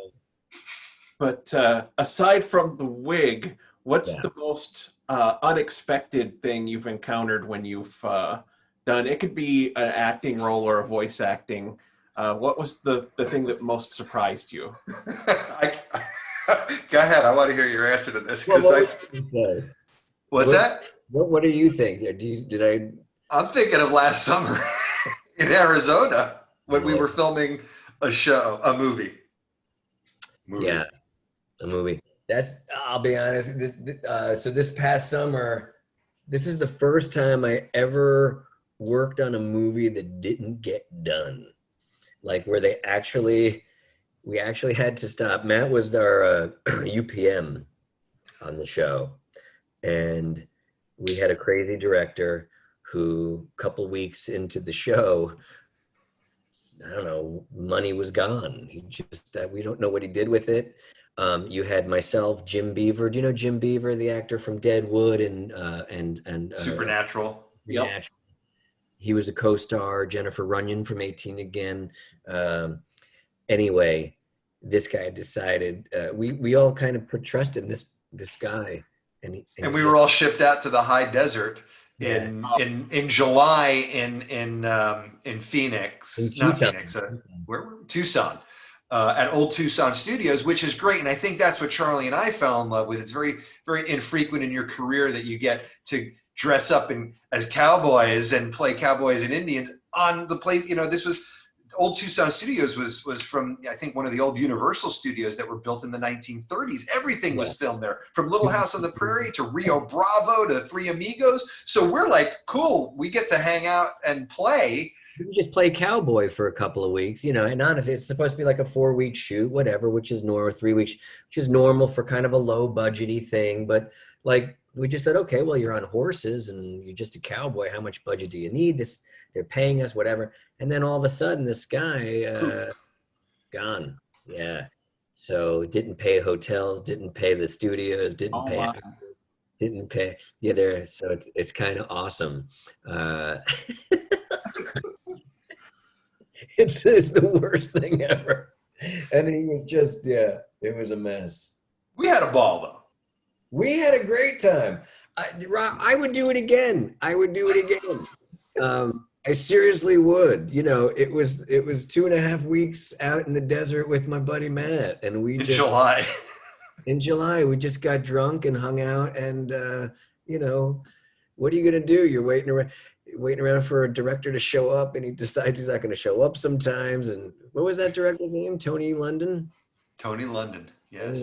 But aside from the wig, what's the most unexpected thing you've encountered when you've done? It could be an acting role or a voice acting. What was the thing that most surprised you? Go ahead. I want to hear your answer to this. What's that? What do you think? I'm thinking of last summer in Arizona when we were filming a movie. Yeah, a movie. I'll be honest. So this past summer, this is the first time I ever worked on a movie that didn't get done. Like where we actually had to stop. Matt was our UPM on the show, and we had a crazy director who a couple weeks into the show, I don't know, money was gone. He just, we don't know what he did with it. You had myself, Jim Beaver. Do you know Jim Beaver, the actor from Deadwood and Supernatural? Yep. He was a co-star. Jennifer Runyon from 18 Again. Anyway, this guy decided we all kind of trusted this guy, and we were all shipped out to the high desert in July in Phoenix, where were we? Tucson. At Old Tucson Studios, which is great. And I think that's what Charlie and I fell in love with. It's very, very infrequent in your career that you get to dress up as cowboys and play cowboys and Indians on the place. This was Old Tucson Studios was from, I think, one of the old Universal studios that were built in the 1930s. Everything was filmed there, from Little House on the Prairie to Rio Bravo to Three Amigos. So we're like, cool, we get to hang out and play. You just play cowboy for a couple of weeks, and honestly, it's supposed to be like a 4-week shoot, whatever, which is normal, 3 weeks, which is normal for kind of a low budgety thing. But like, we just thought, okay, well, you're on horses and you're just a cowboy. How much budget do you need? They're paying us, whatever. And then all of a sudden, this guy, gone. Yeah. So didn't pay hotels, didn't pay the studios, didn't pay. Wow. Didn't pay. Yeah, there. So it's kind of awesome. Uh, it's the worst thing ever. And he was just, yeah, it was a mess. We had a ball though. We had a great time. I would do it again. I would do it again. I seriously would. You know, it was 2.5 weeks out in the desert with my buddy Matt, and we In just July. in July we just got drunk and hung out, and you know, what are you gonna do? You're waiting around for a director to show up, and he decides he's not going to show up sometimes. And what was that director's name? Tony London. Tony London. Yes.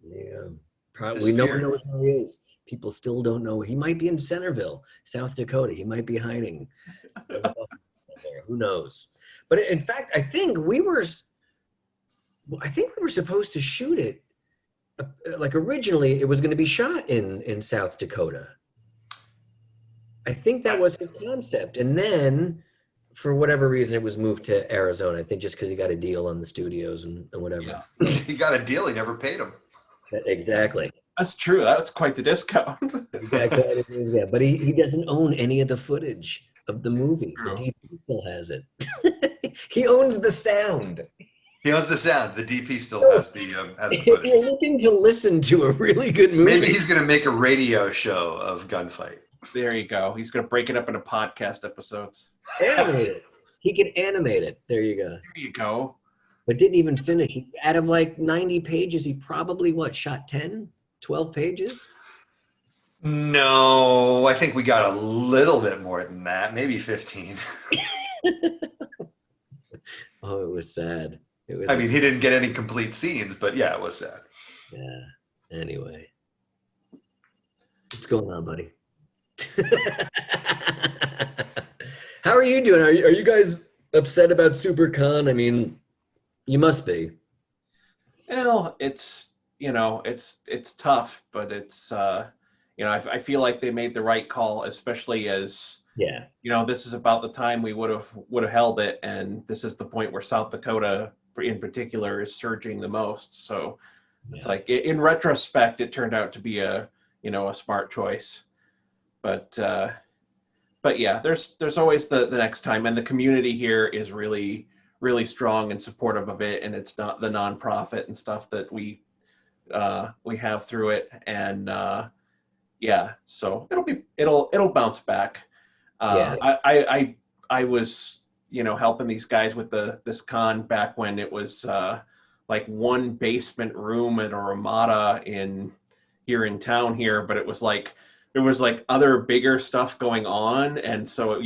Yeah. Probably no one Disappeared. knows where he is. People still don't know. He might be in Centerville, South Dakota. He might be hiding. Who knows? But in fact, I think we were supposed to shoot it. Like originally, it was going to be shot in South Dakota. I think that was his concept. And then, for whatever reason, it was moved to Arizona. I think just because he got a deal on the studios and whatever. Yeah. He got a deal. He never paid him. Exactly. That's true. That's quite the discount. Exactly. Yeah, but he doesn't own any of the footage of the movie. True. The DP still has it. He owns the sound. He owns the sound. The DP still has the If you're footage. looking to listen to a really good movie, Maybe he's going to make a radio show of Gunfight. There you go. He's going to break it up into podcast episodes. animate it. He can animate it. There you go. There you go. But didn't even finish. Out of like 90 pages, he probably, shot 10, 12 pages? No, I think we got a little bit more than that. Maybe 15. Oh, it was sad. It was. I mean, he didn't get any complete scenes, but yeah, it was sad. Yeah. Anyway. What's going on, buddy? How are you doing? Are you guys upset about SuperCon? I mean, you must be. Well, it's tough, but it's I feel like they made the right call, especially as Yeah. this is about the time we would have held it, and this is the point where South Dakota in particular is surging the most. So it's like in retrospect, it turned out to be a smart choice. But yeah, there's always the next time, and the community here is really, really strong and supportive of it, and it's not the nonprofit and stuff that we have through it, and yeah, so it'll bounce back. I was helping these guys with this con back when it was like one basement room at a Ramada here in town here, but it was like there was like other bigger stuff going on, and so it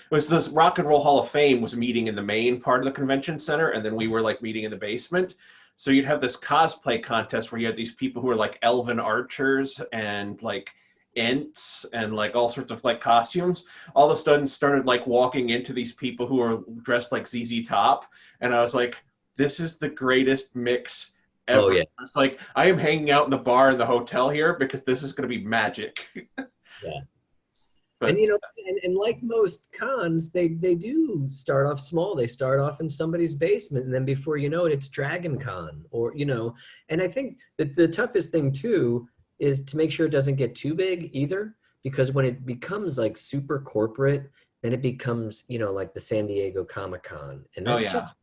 was this Rock and Roll Hall of Fame was meeting in the main part of the convention center, and then we were like meeting in the basement. So you'd have this cosplay contest where you had these people who were like elven archers and like Ents and like all sorts of like costumes. All of a sudden started like walking into these people who are dressed like ZZ Top, and I was like, this is the greatest mix ever. Oh, yeah. It's like I am hanging out in the bar in the hotel here because this is going to be magic. Yeah. But, And and like most cons, they do start off small. They start off in somebody's basement, and then before you know it, it's Dragon Con, or And I think that the toughest thing too is to make sure it doesn't get too big either, because when it becomes like super corporate, then it becomes like the San Diego Comic-Con, and that's just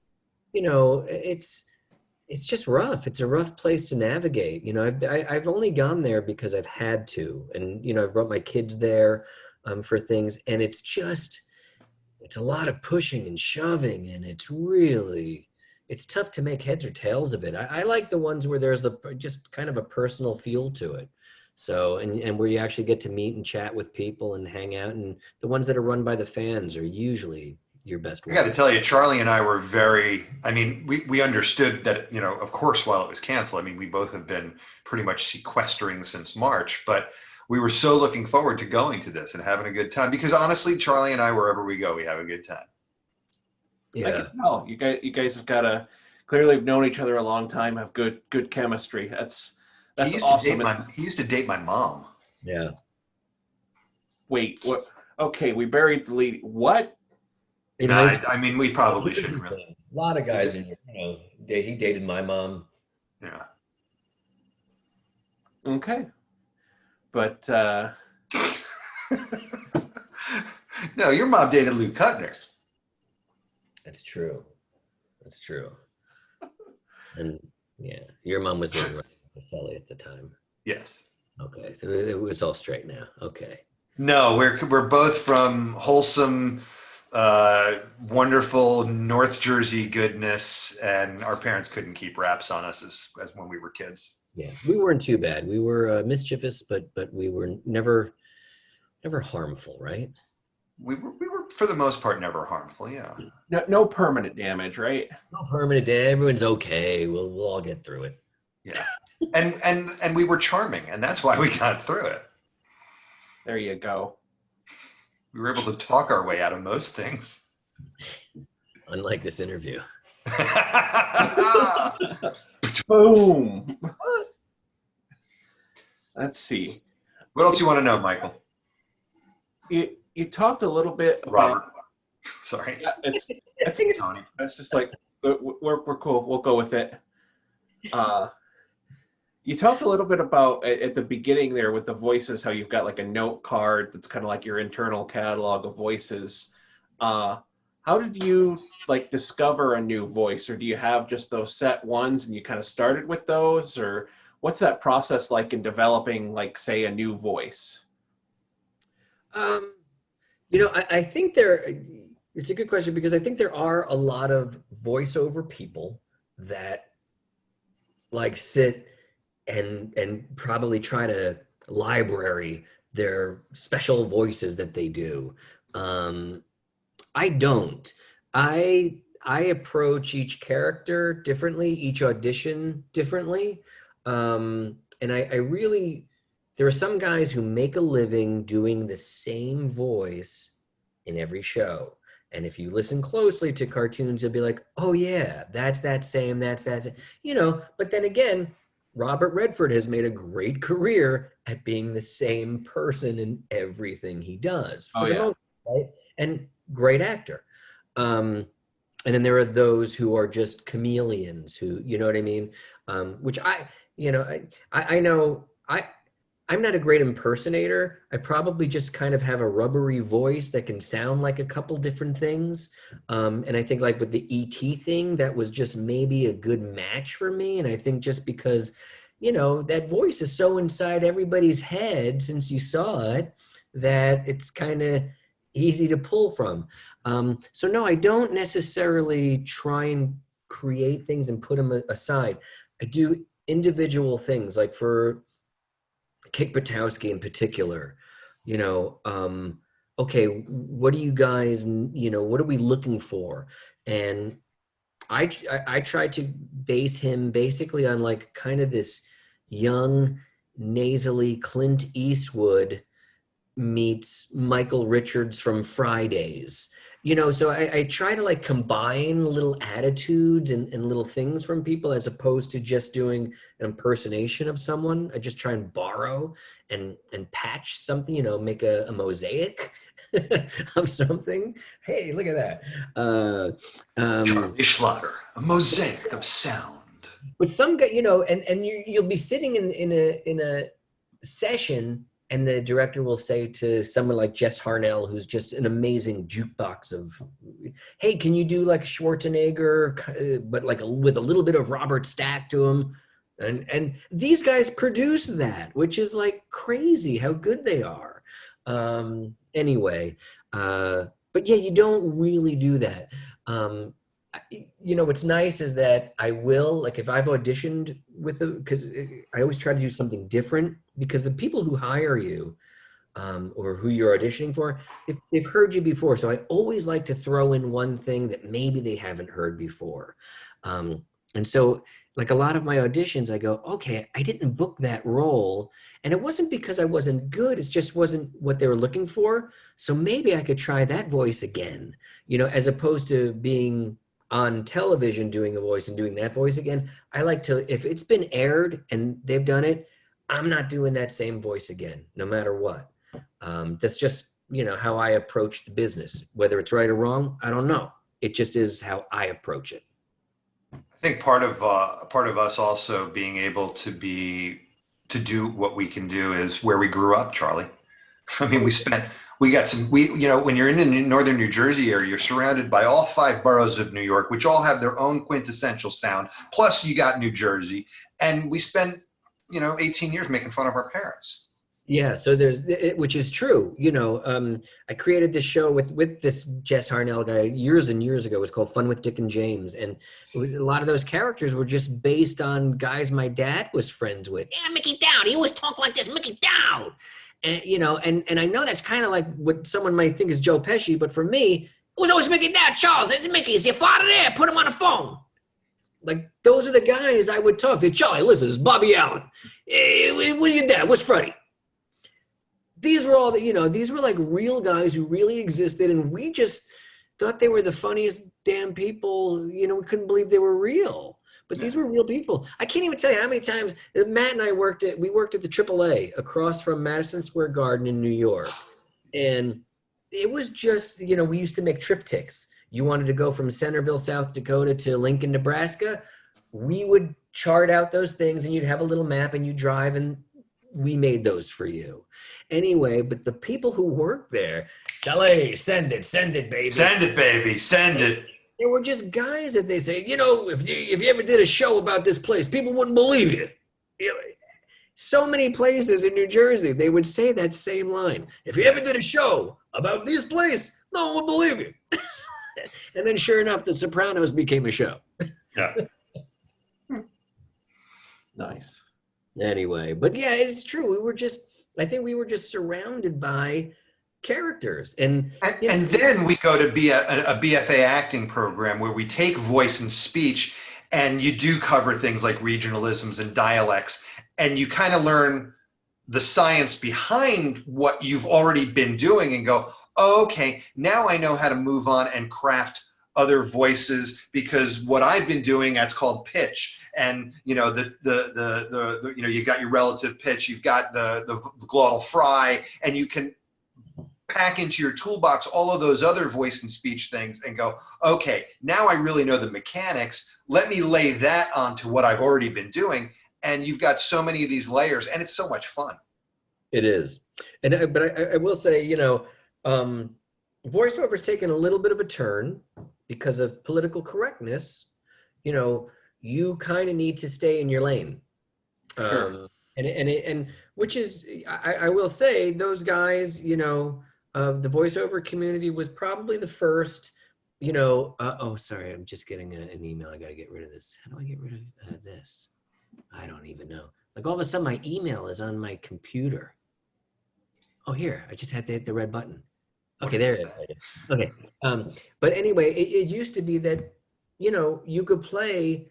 it's just rough. It's a rough place to navigate. I've only gone there because I've had to, and I've brought my kids there for things, and it's a lot of pushing and shoving, and it's tough to make heads or tails of it. I like the ones where there's just kind of a personal feel to it. So, and where you actually get to meet and chat with people and hang out, and the ones that are run by the fans are usually your best I one. got to tell you, Charlie and I were we understood that, of course, while it was canceled, I mean, we both have been pretty much sequestering since March, but we were so looking forward to going to this and having a good time, because honestly, Charlie and I, wherever we go, we have a good time. I can tell you guys have clearly have known each other a long time, have good chemistry. That's awesome. He used to date my mom. Yeah. Wait, what? Okay, we buried the lead. What? I mean, we probably shouldn't really. A lot of guys, he dated my mom. Yeah. Okay. but No, your mom dated Lou Kuttner. That's true. That's true. And yeah, your mom was in Sully at the time. Yes. Okay, so it was all straight now. Okay. No, we're both from wholesome, wonderful North Jersey goodness, and our parents couldn't keep wraps on us as when we were kids. Yeah, we weren't too bad. We were mischievous, but we were never harmful, right? We were for the most part never harmful. Yeah. no permanent damage, right? No permanent damage. Everyone's okay. We'll all get through it. Yeah. And we were charming, and that's why we got through it. There you go. We were able to talk our way out of most things. Unlike this interview. Boom. Let's see. What else you want to know, Michael? You talked a little bit about, Robert. Sorry. Yeah, it's Tony. it's just like we're cool. We'll go with it. You talked a little bit about at the beginning there with the voices, how you've got like a note card that's kind of like your internal catalog of voices. How did you like discover a new voice, or do you have just those set ones and you kind of started with those, or what's that process like in developing, like, say, a new voice? I think it's a good question, because I think there are a lot of voiceover people that like sit and probably try to library their special voices that they do. I don't. I approach each character differently, each audition differently. And I really, there are some guys who make a living doing the same voice in every show. And if you listen closely to cartoons, you'll be like, oh yeah, that's that same, but then again, Robert Redford has made a great career at being the same person in everything he does. Oh, yeah. Right? And great actor. And then there are those who are just chameleons who, you know what I mean? Which I'm not a great impersonator. I probably just kind of have a rubbery voice that can sound like a couple different things. And I think like with the ET thing, that was just maybe a good match for me. And I think just because, that voice is so inside everybody's head since you saw it, that it's kind of easy to pull from. So no, I don't necessarily try and create things and put them aside. I do individual things, like for Kick Buttowski in particular, okay, what do you guys, what are we looking for? And I try to base him basically on like kind of this young, nasally Clint Eastwood meets Michael Richards from Fridays. So I try to like combine little attitudes and little things from people, as opposed to just doing an impersonation of someone. I just try and borrow and patch something, make a mosaic of something. Hey, look at that. Charlie Schlatter, a mosaic of sound. But some guy, and you'll be sitting in a session, and the director will say to someone like Jess Harnell, who's just an amazing jukebox of, hey, can you do like Schwarzenegger, but like with a little bit of Robert Stack to him? And these guys produce that, which is like crazy how good they are. Anyway, but yeah, you don't really do that. What's nice is that I will, like, if I've auditioned with them, because I always try to do something different, because the people who hire you or who you're auditioning for, they've heard you before. So I always like to throw in one thing that maybe they haven't heard before. And so like a lot of my auditions, I go, okay, I didn't book that role. And it wasn't because I wasn't good. It just wasn't what they were looking for. So maybe I could try that voice again, as opposed to being on television doing a voice and doing that voice again. I like to, if it's been aired and they've done it, I'm not doing that same voice again, no matter what. That's just, how I approach the business. Whether it's right or wrong, I don't know. It just is how I approach it. I think part of us also being able to be to do what we can do is where we grew up, Charlie. I mean, when you're in the northern New Jersey area, you're surrounded by all 5 boroughs of New York, which all have their own quintessential sound. Plus you got New Jersey, and we spent, 18 years making fun of our parents. Yeah, so which is true. I created this show with this Jess Harnell guy years and years ago. It was called Fun with Dick and James, and a lot of those characters were just based on guys my dad was friends with. Yeah, Mickey Dowd. He always talked like this, Mickey Dowd. And and I know that's kind of like what someone might think is Joe Pesci, but for me, it was always Mickey Dowd. Charles, it's Mickey. Is your father there? Put him on the phone. Like, those are the guys I would talk to. Charlie, listen, it's Bobby Allen. Hey, where's your dad? Where's Freddie? These were all these were like real guys who really existed, and we just thought they were the funniest damn people. We couldn't believe they were real, but these were real people. I can't even tell you how many times Matt and I worked at the AAA across from Madison Square Garden in New York, and it was just we used to make triptychs. You wanted to go from Centerville, South Dakota to Lincoln, Nebraska. We would chart out those things, and you'd have a little map, and you drive, and we made those for you. Anyway, but the people who worked there, Chalet, send it, baby. Send it, baby, send it. They were just guys that they say, if you ever did a show about this place, people wouldn't believe you. So many places in New Jersey, they would say that same line. If you ever did a show about this place, no one would believe you. And then sure enough, The Sopranos became a show. Yeah. Nice. Anyway, but yeah, it's true. I think we were just surrounded by characters. And then we go to be a BFA acting program where we take voice and speech, and you do cover things like regionalisms and dialects, and you kind of learn the science behind what you've already been doing and go, oh, okay, now I know how to move on and craft other voices, because what I've been doing, that's called pitch. And you got your relative pitch, you've got the glottal fry, and you can pack into your toolbox all of those other voice and speech things and go, okay, now I really know the mechanics. Let me lay that onto what I've already been doing. And you've got so many of these layers, and it's so much fun. It is. But I will say, voiceover's taken a little bit of a turn because of political correctness. You kind of need to stay in your lane. Sure. And which is, I will say, those guys, the voiceover community was probably the first, oh, sorry, I'm just getting an email. I got to get rid of this. How do I get rid of this? I don't even know. Like, all of a sudden my email is on my computer. Oh, here, I just had to hit the red button. Okay, there it is. Okay. But anyway, it used to be that, you could play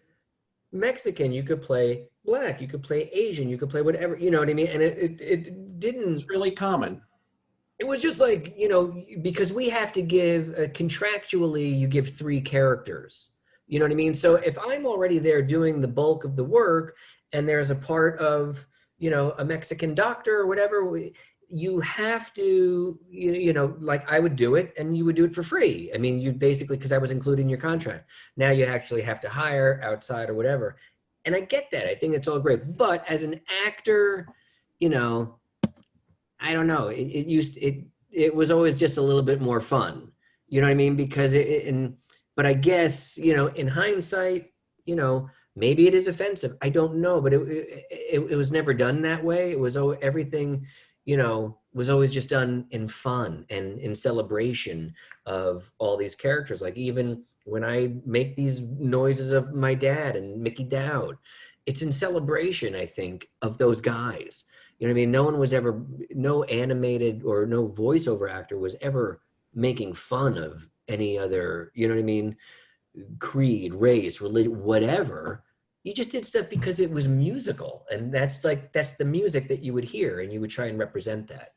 Mexican, you could play Black, you could play Asian, you could play whatever, you know what I mean? And it didn't. It's really common. It was just like, because we have to give, contractually, you give 3 characters. You know what I mean? So if I'm already there doing the bulk of the work, and there's a part of, a Mexican doctor or whatever, you have to, like I would do it, and you would do it for free. I mean, you basically, because I was included in your contract. Now you actually have to hire outside or whatever. And I get that. I think it's all great. But as an actor, I don't know. It was always just a little bit more fun. You know what I mean? Because but I guess, in hindsight, maybe it is offensive. I don't know, but it was never done that way. It was everything, was always just done in fun and in celebration of all these characters. Like, even when I make these noises of my dad and Mickey Dowd, it's in celebration, I think, of those guys. You know what I mean? No animated or no voiceover actor was ever making fun of any other, you know what I mean? Creed, race, religion, whatever. You just did stuff because it was musical, and that's the music that you would hear, and you would try and represent that.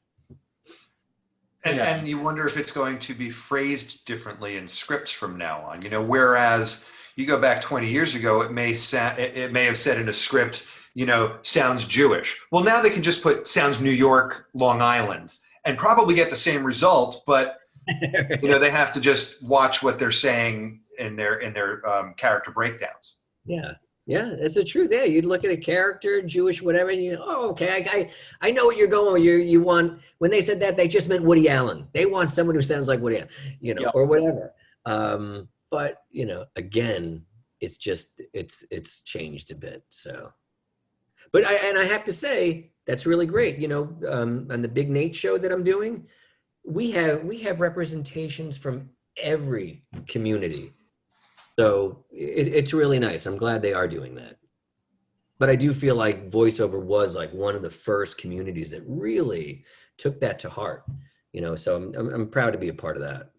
And you wonder if it's going to be phrased differently in scripts from now on. Whereas you go back 20 years ago, it may have said in a script, sounds Jewish. Well, now they can just put sounds New York, Long Island, and probably get the same result, but they have to just watch what they're saying in their character breakdowns. Yeah. Yeah, that's the truth. Yeah, you'd look at a character, Jewish, whatever, and you, oh, okay, I know what you're going. You want when they said that, they just meant Woody Allen. They want someone who sounds like Woody Allen, Yep. or whatever. But again, it's changed a bit. So, but I have to say that's really great. On the Big Nate show that I'm doing, we have representations from every community. So it's really nice. I'm glad they are doing that. But I do feel like voiceover was like one of the first communities that really took that to heart. So I'm proud to be a part of that.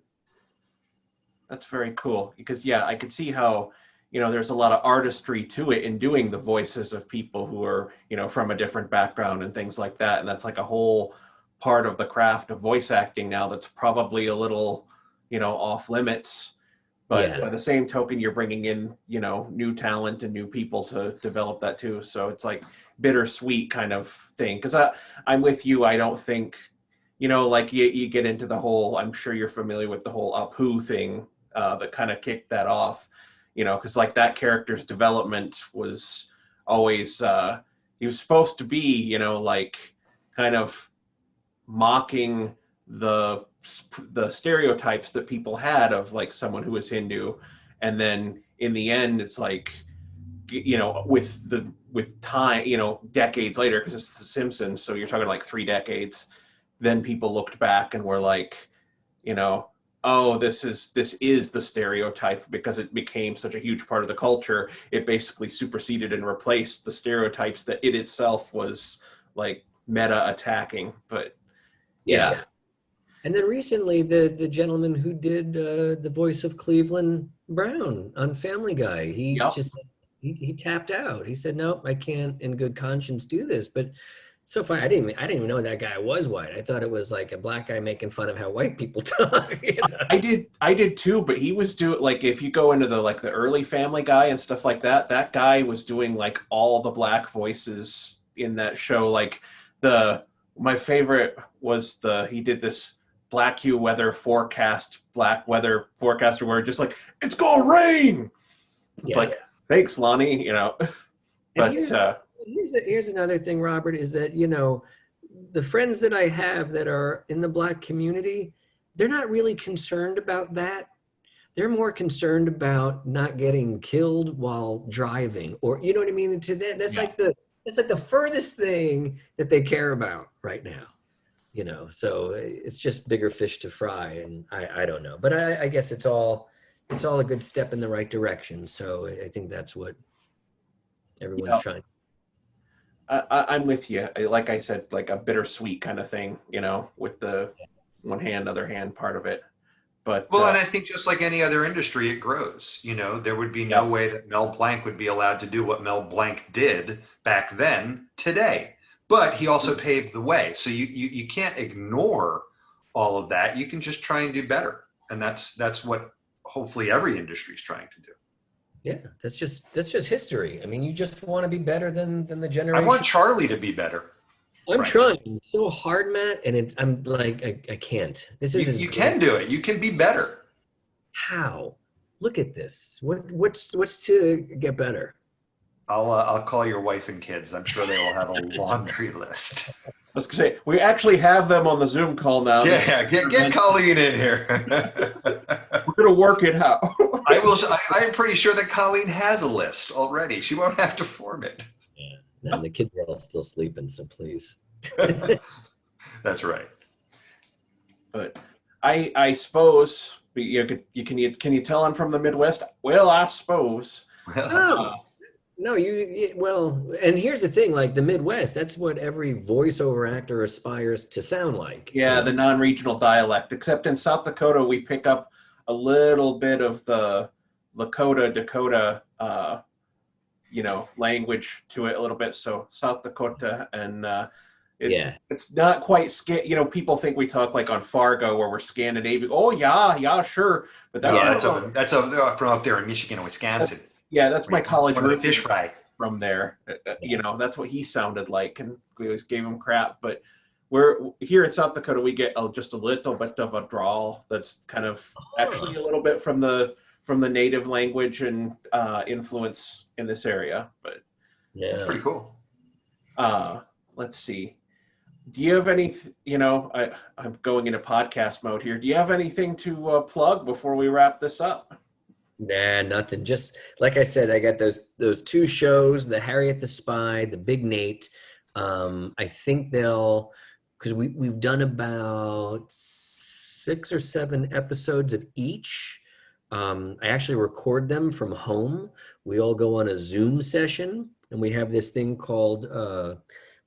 That's very cool because I could see how, there's a lot of artistry to it in doing the voices of people who are, from a different background and things like that. And that's like a whole part of the craft of voice acting now that's probably a little, off limits. But by the same token, you're bringing in, new talent and new people to develop that too. So it's like bittersweet kind of thing. Because I'm with you. I don't think, like you get into the whole, I'm sure you're familiar with the whole Apu thing that kind of kicked that off, because like that character's development was always, he was supposed to be, like kind of mocking the stereotypes that people had of like someone who was Hindu, and then in the end it's like with time, decades later, because it's The Simpsons, so you're talking like 3 decades, then people looked back and were like, oh, this is the stereotype because it became such a huge part of the culture. It basically superseded and replaced the stereotypes that it itself was like meta attacking. But yeah. And then recently, the gentleman who did the voice of Cleveland Brown on Family Guy, he tapped out. He said, "Nope, I can't, in good conscience, do this." But so far, I didn't even know that guy was white. I thought it was like a black guy making fun of how white people talk. I did too, but he was doing like if you go into the early Family Guy and stuff like that, that guy was doing like all the black voices in that show. Like my favorite was he did this black weather forecaster where just like it's gonna rain. It's like thanks, Lonnie. But here's another thing, Robert, is that the friends that I have that are in the black community, they're not really concerned about that. They're more concerned about not getting killed while driving, or you know what I mean. To that, that's like the furthest thing that they care about right now. So it's just bigger fish to fry, and I don't know, but I guess it's all a good step in the right direction. So I think that's what everyone's trying. I'm with you. Like I said, like a bittersweet kind of thing, with the one hand, other hand part of it. But and I think just like any other industry, it grows. There would be no way that Mel Blanc would be allowed to do what Mel Blanc did back then today. But he also paved the way. So you can't ignore all of that. You can just try and do better. And that's what hopefully every industry is trying to do. Yeah, that's just history. I mean, you just want to be better than the generation. I want Charlie to be better. I'm trying so hard, Matt, and I'm like, I can't. This is you can do it. You can be better. How? Look at this. What's to get better? I'll call your wife and kids. I'm sure they will have a laundry list. I was gonna say we actually have them on the Zoom call now. Yeah, get Colleen in here. We're gonna work it out. I'm pretty sure that Colleen has a list already. She won't have to form it. Yeah, and the kids are all still sleeping, so please. That's right. But I suppose can you tell I'm from the Midwest? Well, I suppose. No, well, and here's the thing, like the Midwest, that's what every voiceover actor aspires to sound like. Yeah, the non-regional dialect, except in South Dakota, we pick up a little bit of the Dakota, language to it a little bit. So South Dakota, and it's not quite people think we talk like on Fargo where we're Scandinavian. Oh yeah, sure. But that's from up there in Michigan and Wisconsin. That's my college roommate fish fry from there. That's what he sounded like, and we always gave him crap. But we're here in South Dakota, we get just a little bit of a drawl that's kind of actually a little bit from the from the native language and influence in this area. But That's Yeah. pretty cool. let's see. Do you have any, I'm going into podcast mode here. Do you have anything to plug before we wrap this up? Nah, nothing. Just like I said, I got those two shows, the Harriet the Spy, the Big Nate. I think because we've done about 6 or 7 episodes of each. I actually record them from home. We all go on a Zoom session, and we have this thing called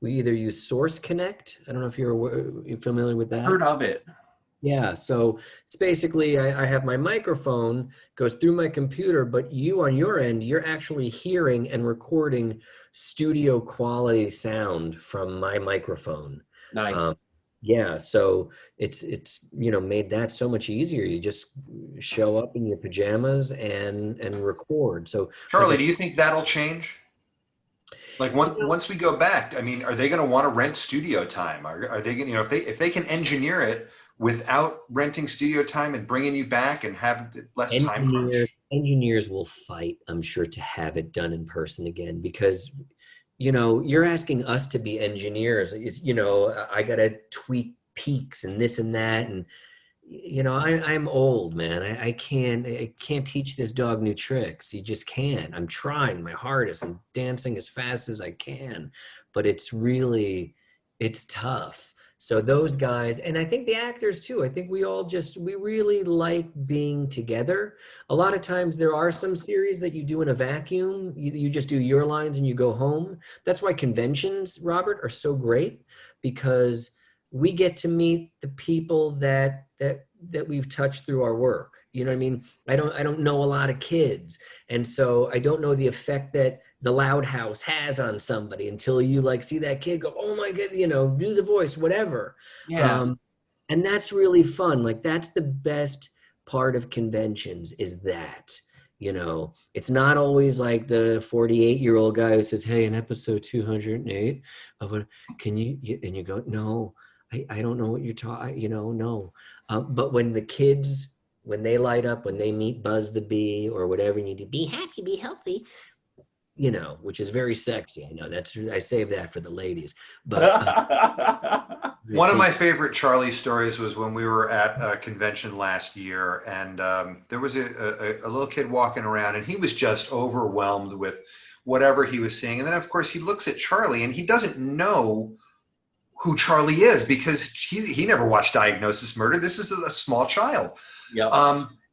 we either use Source Connect. I don't know if you're familiar with that. Heard of it. Yeah, so it's basically I have my microphone goes through my computer, but you on your end, you're actually hearing and recording studio quality sound from my microphone. Nice. Yeah, so it's made that so much easier. You just show up in your pajamas and record. So Charlie, do you think that'll change? Like once we go back, I mean, are they going to want to rent studio time? Are they going to, if they can engineer it without renting studio time and bringing you back and have less time crunch? Engineers will fight, I'm sure, to have it done in person again, because you're asking us to be engineers. I got to tweak peaks and this and that, and I'm old, man. I can't teach this dog new tricks. You just can't. I'm trying my hardest. I'm dancing as fast as I can, but it's tough. So those guys, and I think the actors too, I think we really like being together. A lot of times there are some series that you do in a vacuum. You just do your lines and you go home. That's why conventions, Robert, are so great, because we get to meet the people that we've touched through our work. You know what I mean? I don't know a lot of kids. And so I don't know the effect that the Loud House has on somebody until you see that kid go, oh my God, do the voice, whatever. Yeah. And that's really fun. That's the best part of conventions, is that, it's not always like the 48-year-old guy who says, hey, in episode 208 can you, and you go, no, I don't know what you're talking, no. But when the kids, when they light up, when they meet Buzz the Bee or whatever, you need to be happy, be healthy, which is very sexy. I know I save that for the ladies. But one of my favorite Charlie stories was when we were at a convention last year, and there was a little kid walking around, and he was just overwhelmed with whatever he was seeing. And then, of course, he looks at Charlie, and he doesn't know who Charlie is, because he never watched Diagnosis Murder. This is a small child. Yep.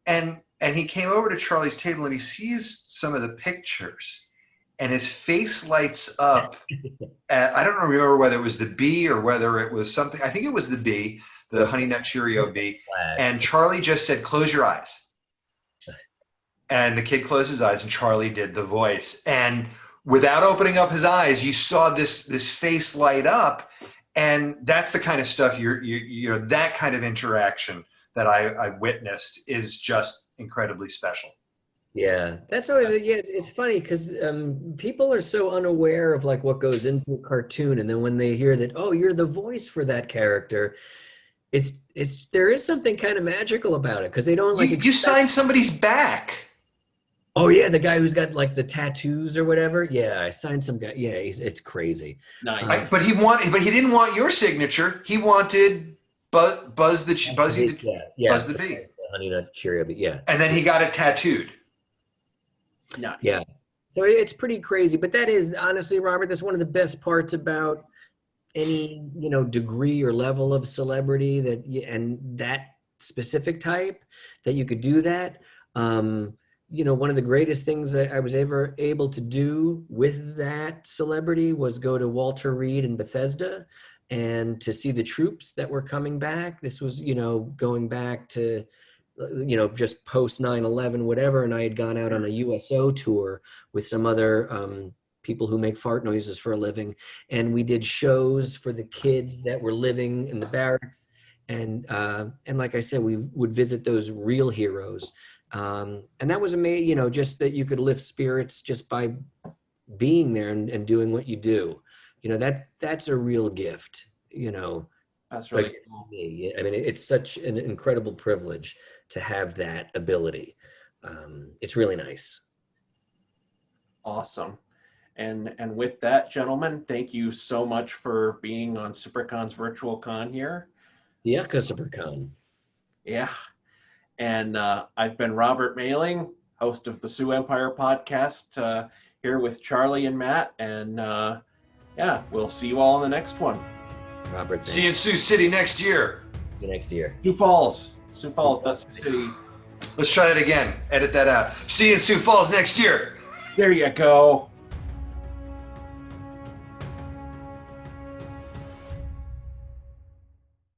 And he came over to Charlie's table, and he sees some of the pictures, and his face lights up. I don't remember whether it was the bee or whether it was something. I think it was the bee, the Honey Nut Cheerio bee. And Charlie just said, close your eyes. And the kid closed his eyes, and Charlie did the voice. And without opening up his eyes, you saw this face light up. And that's the kind of stuff that kind of interaction that I witnessed is just incredibly special. Yeah, that's always it's funny because people are so unaware of what goes into a cartoon, and then when they hear that, oh, you're the voice for that character, there is something kind of magical about it, because they don't you sign somebody's back. Oh yeah, the guy who's got the tattoos or whatever. Yeah, I signed some guy. Yeah, it's crazy. Nice. But he didn't want your signature. He wanted Buzz the Bee. Honey Nut Cheerio Bee. Yeah. And then he got it tattooed. Nice. Yeah. So it's pretty crazy, but that is honestly, Robert, that's one of the best parts about any degree or level of celebrity and that specific type, that you could do that. One of the greatest things that I was ever able to do with that celebrity was go to Walter Reed in Bethesda and to see the troops that were coming back. This was, going back to, just post 9/11, whatever. And I had gone out on a USO tour with some other people who make fart noises for a living. And we did shows for the kids that were living in the barracks. And like I said, we would visit those real heroes. And that was amazing, just that you could lift spirits just by being there and doing what you do. That's a real gift, That's really cool. I mean, it's such an incredible privilege to have that ability. it's really nice. Awesome. And with that, gentlemen, thank you so much for being on SuperCon's virtual con here. Yeah, SuperCon. Yeah. And I've been Robert Mailing, host of the Sioux Empire podcast, here with Charlie and Matt. And yeah, we'll see you all in the next one. Robert, See you in Sioux City next year. See you next year. Sioux Falls, that's the city. Let's try that again. Edit that out. See you in Sioux Falls next year. There you go.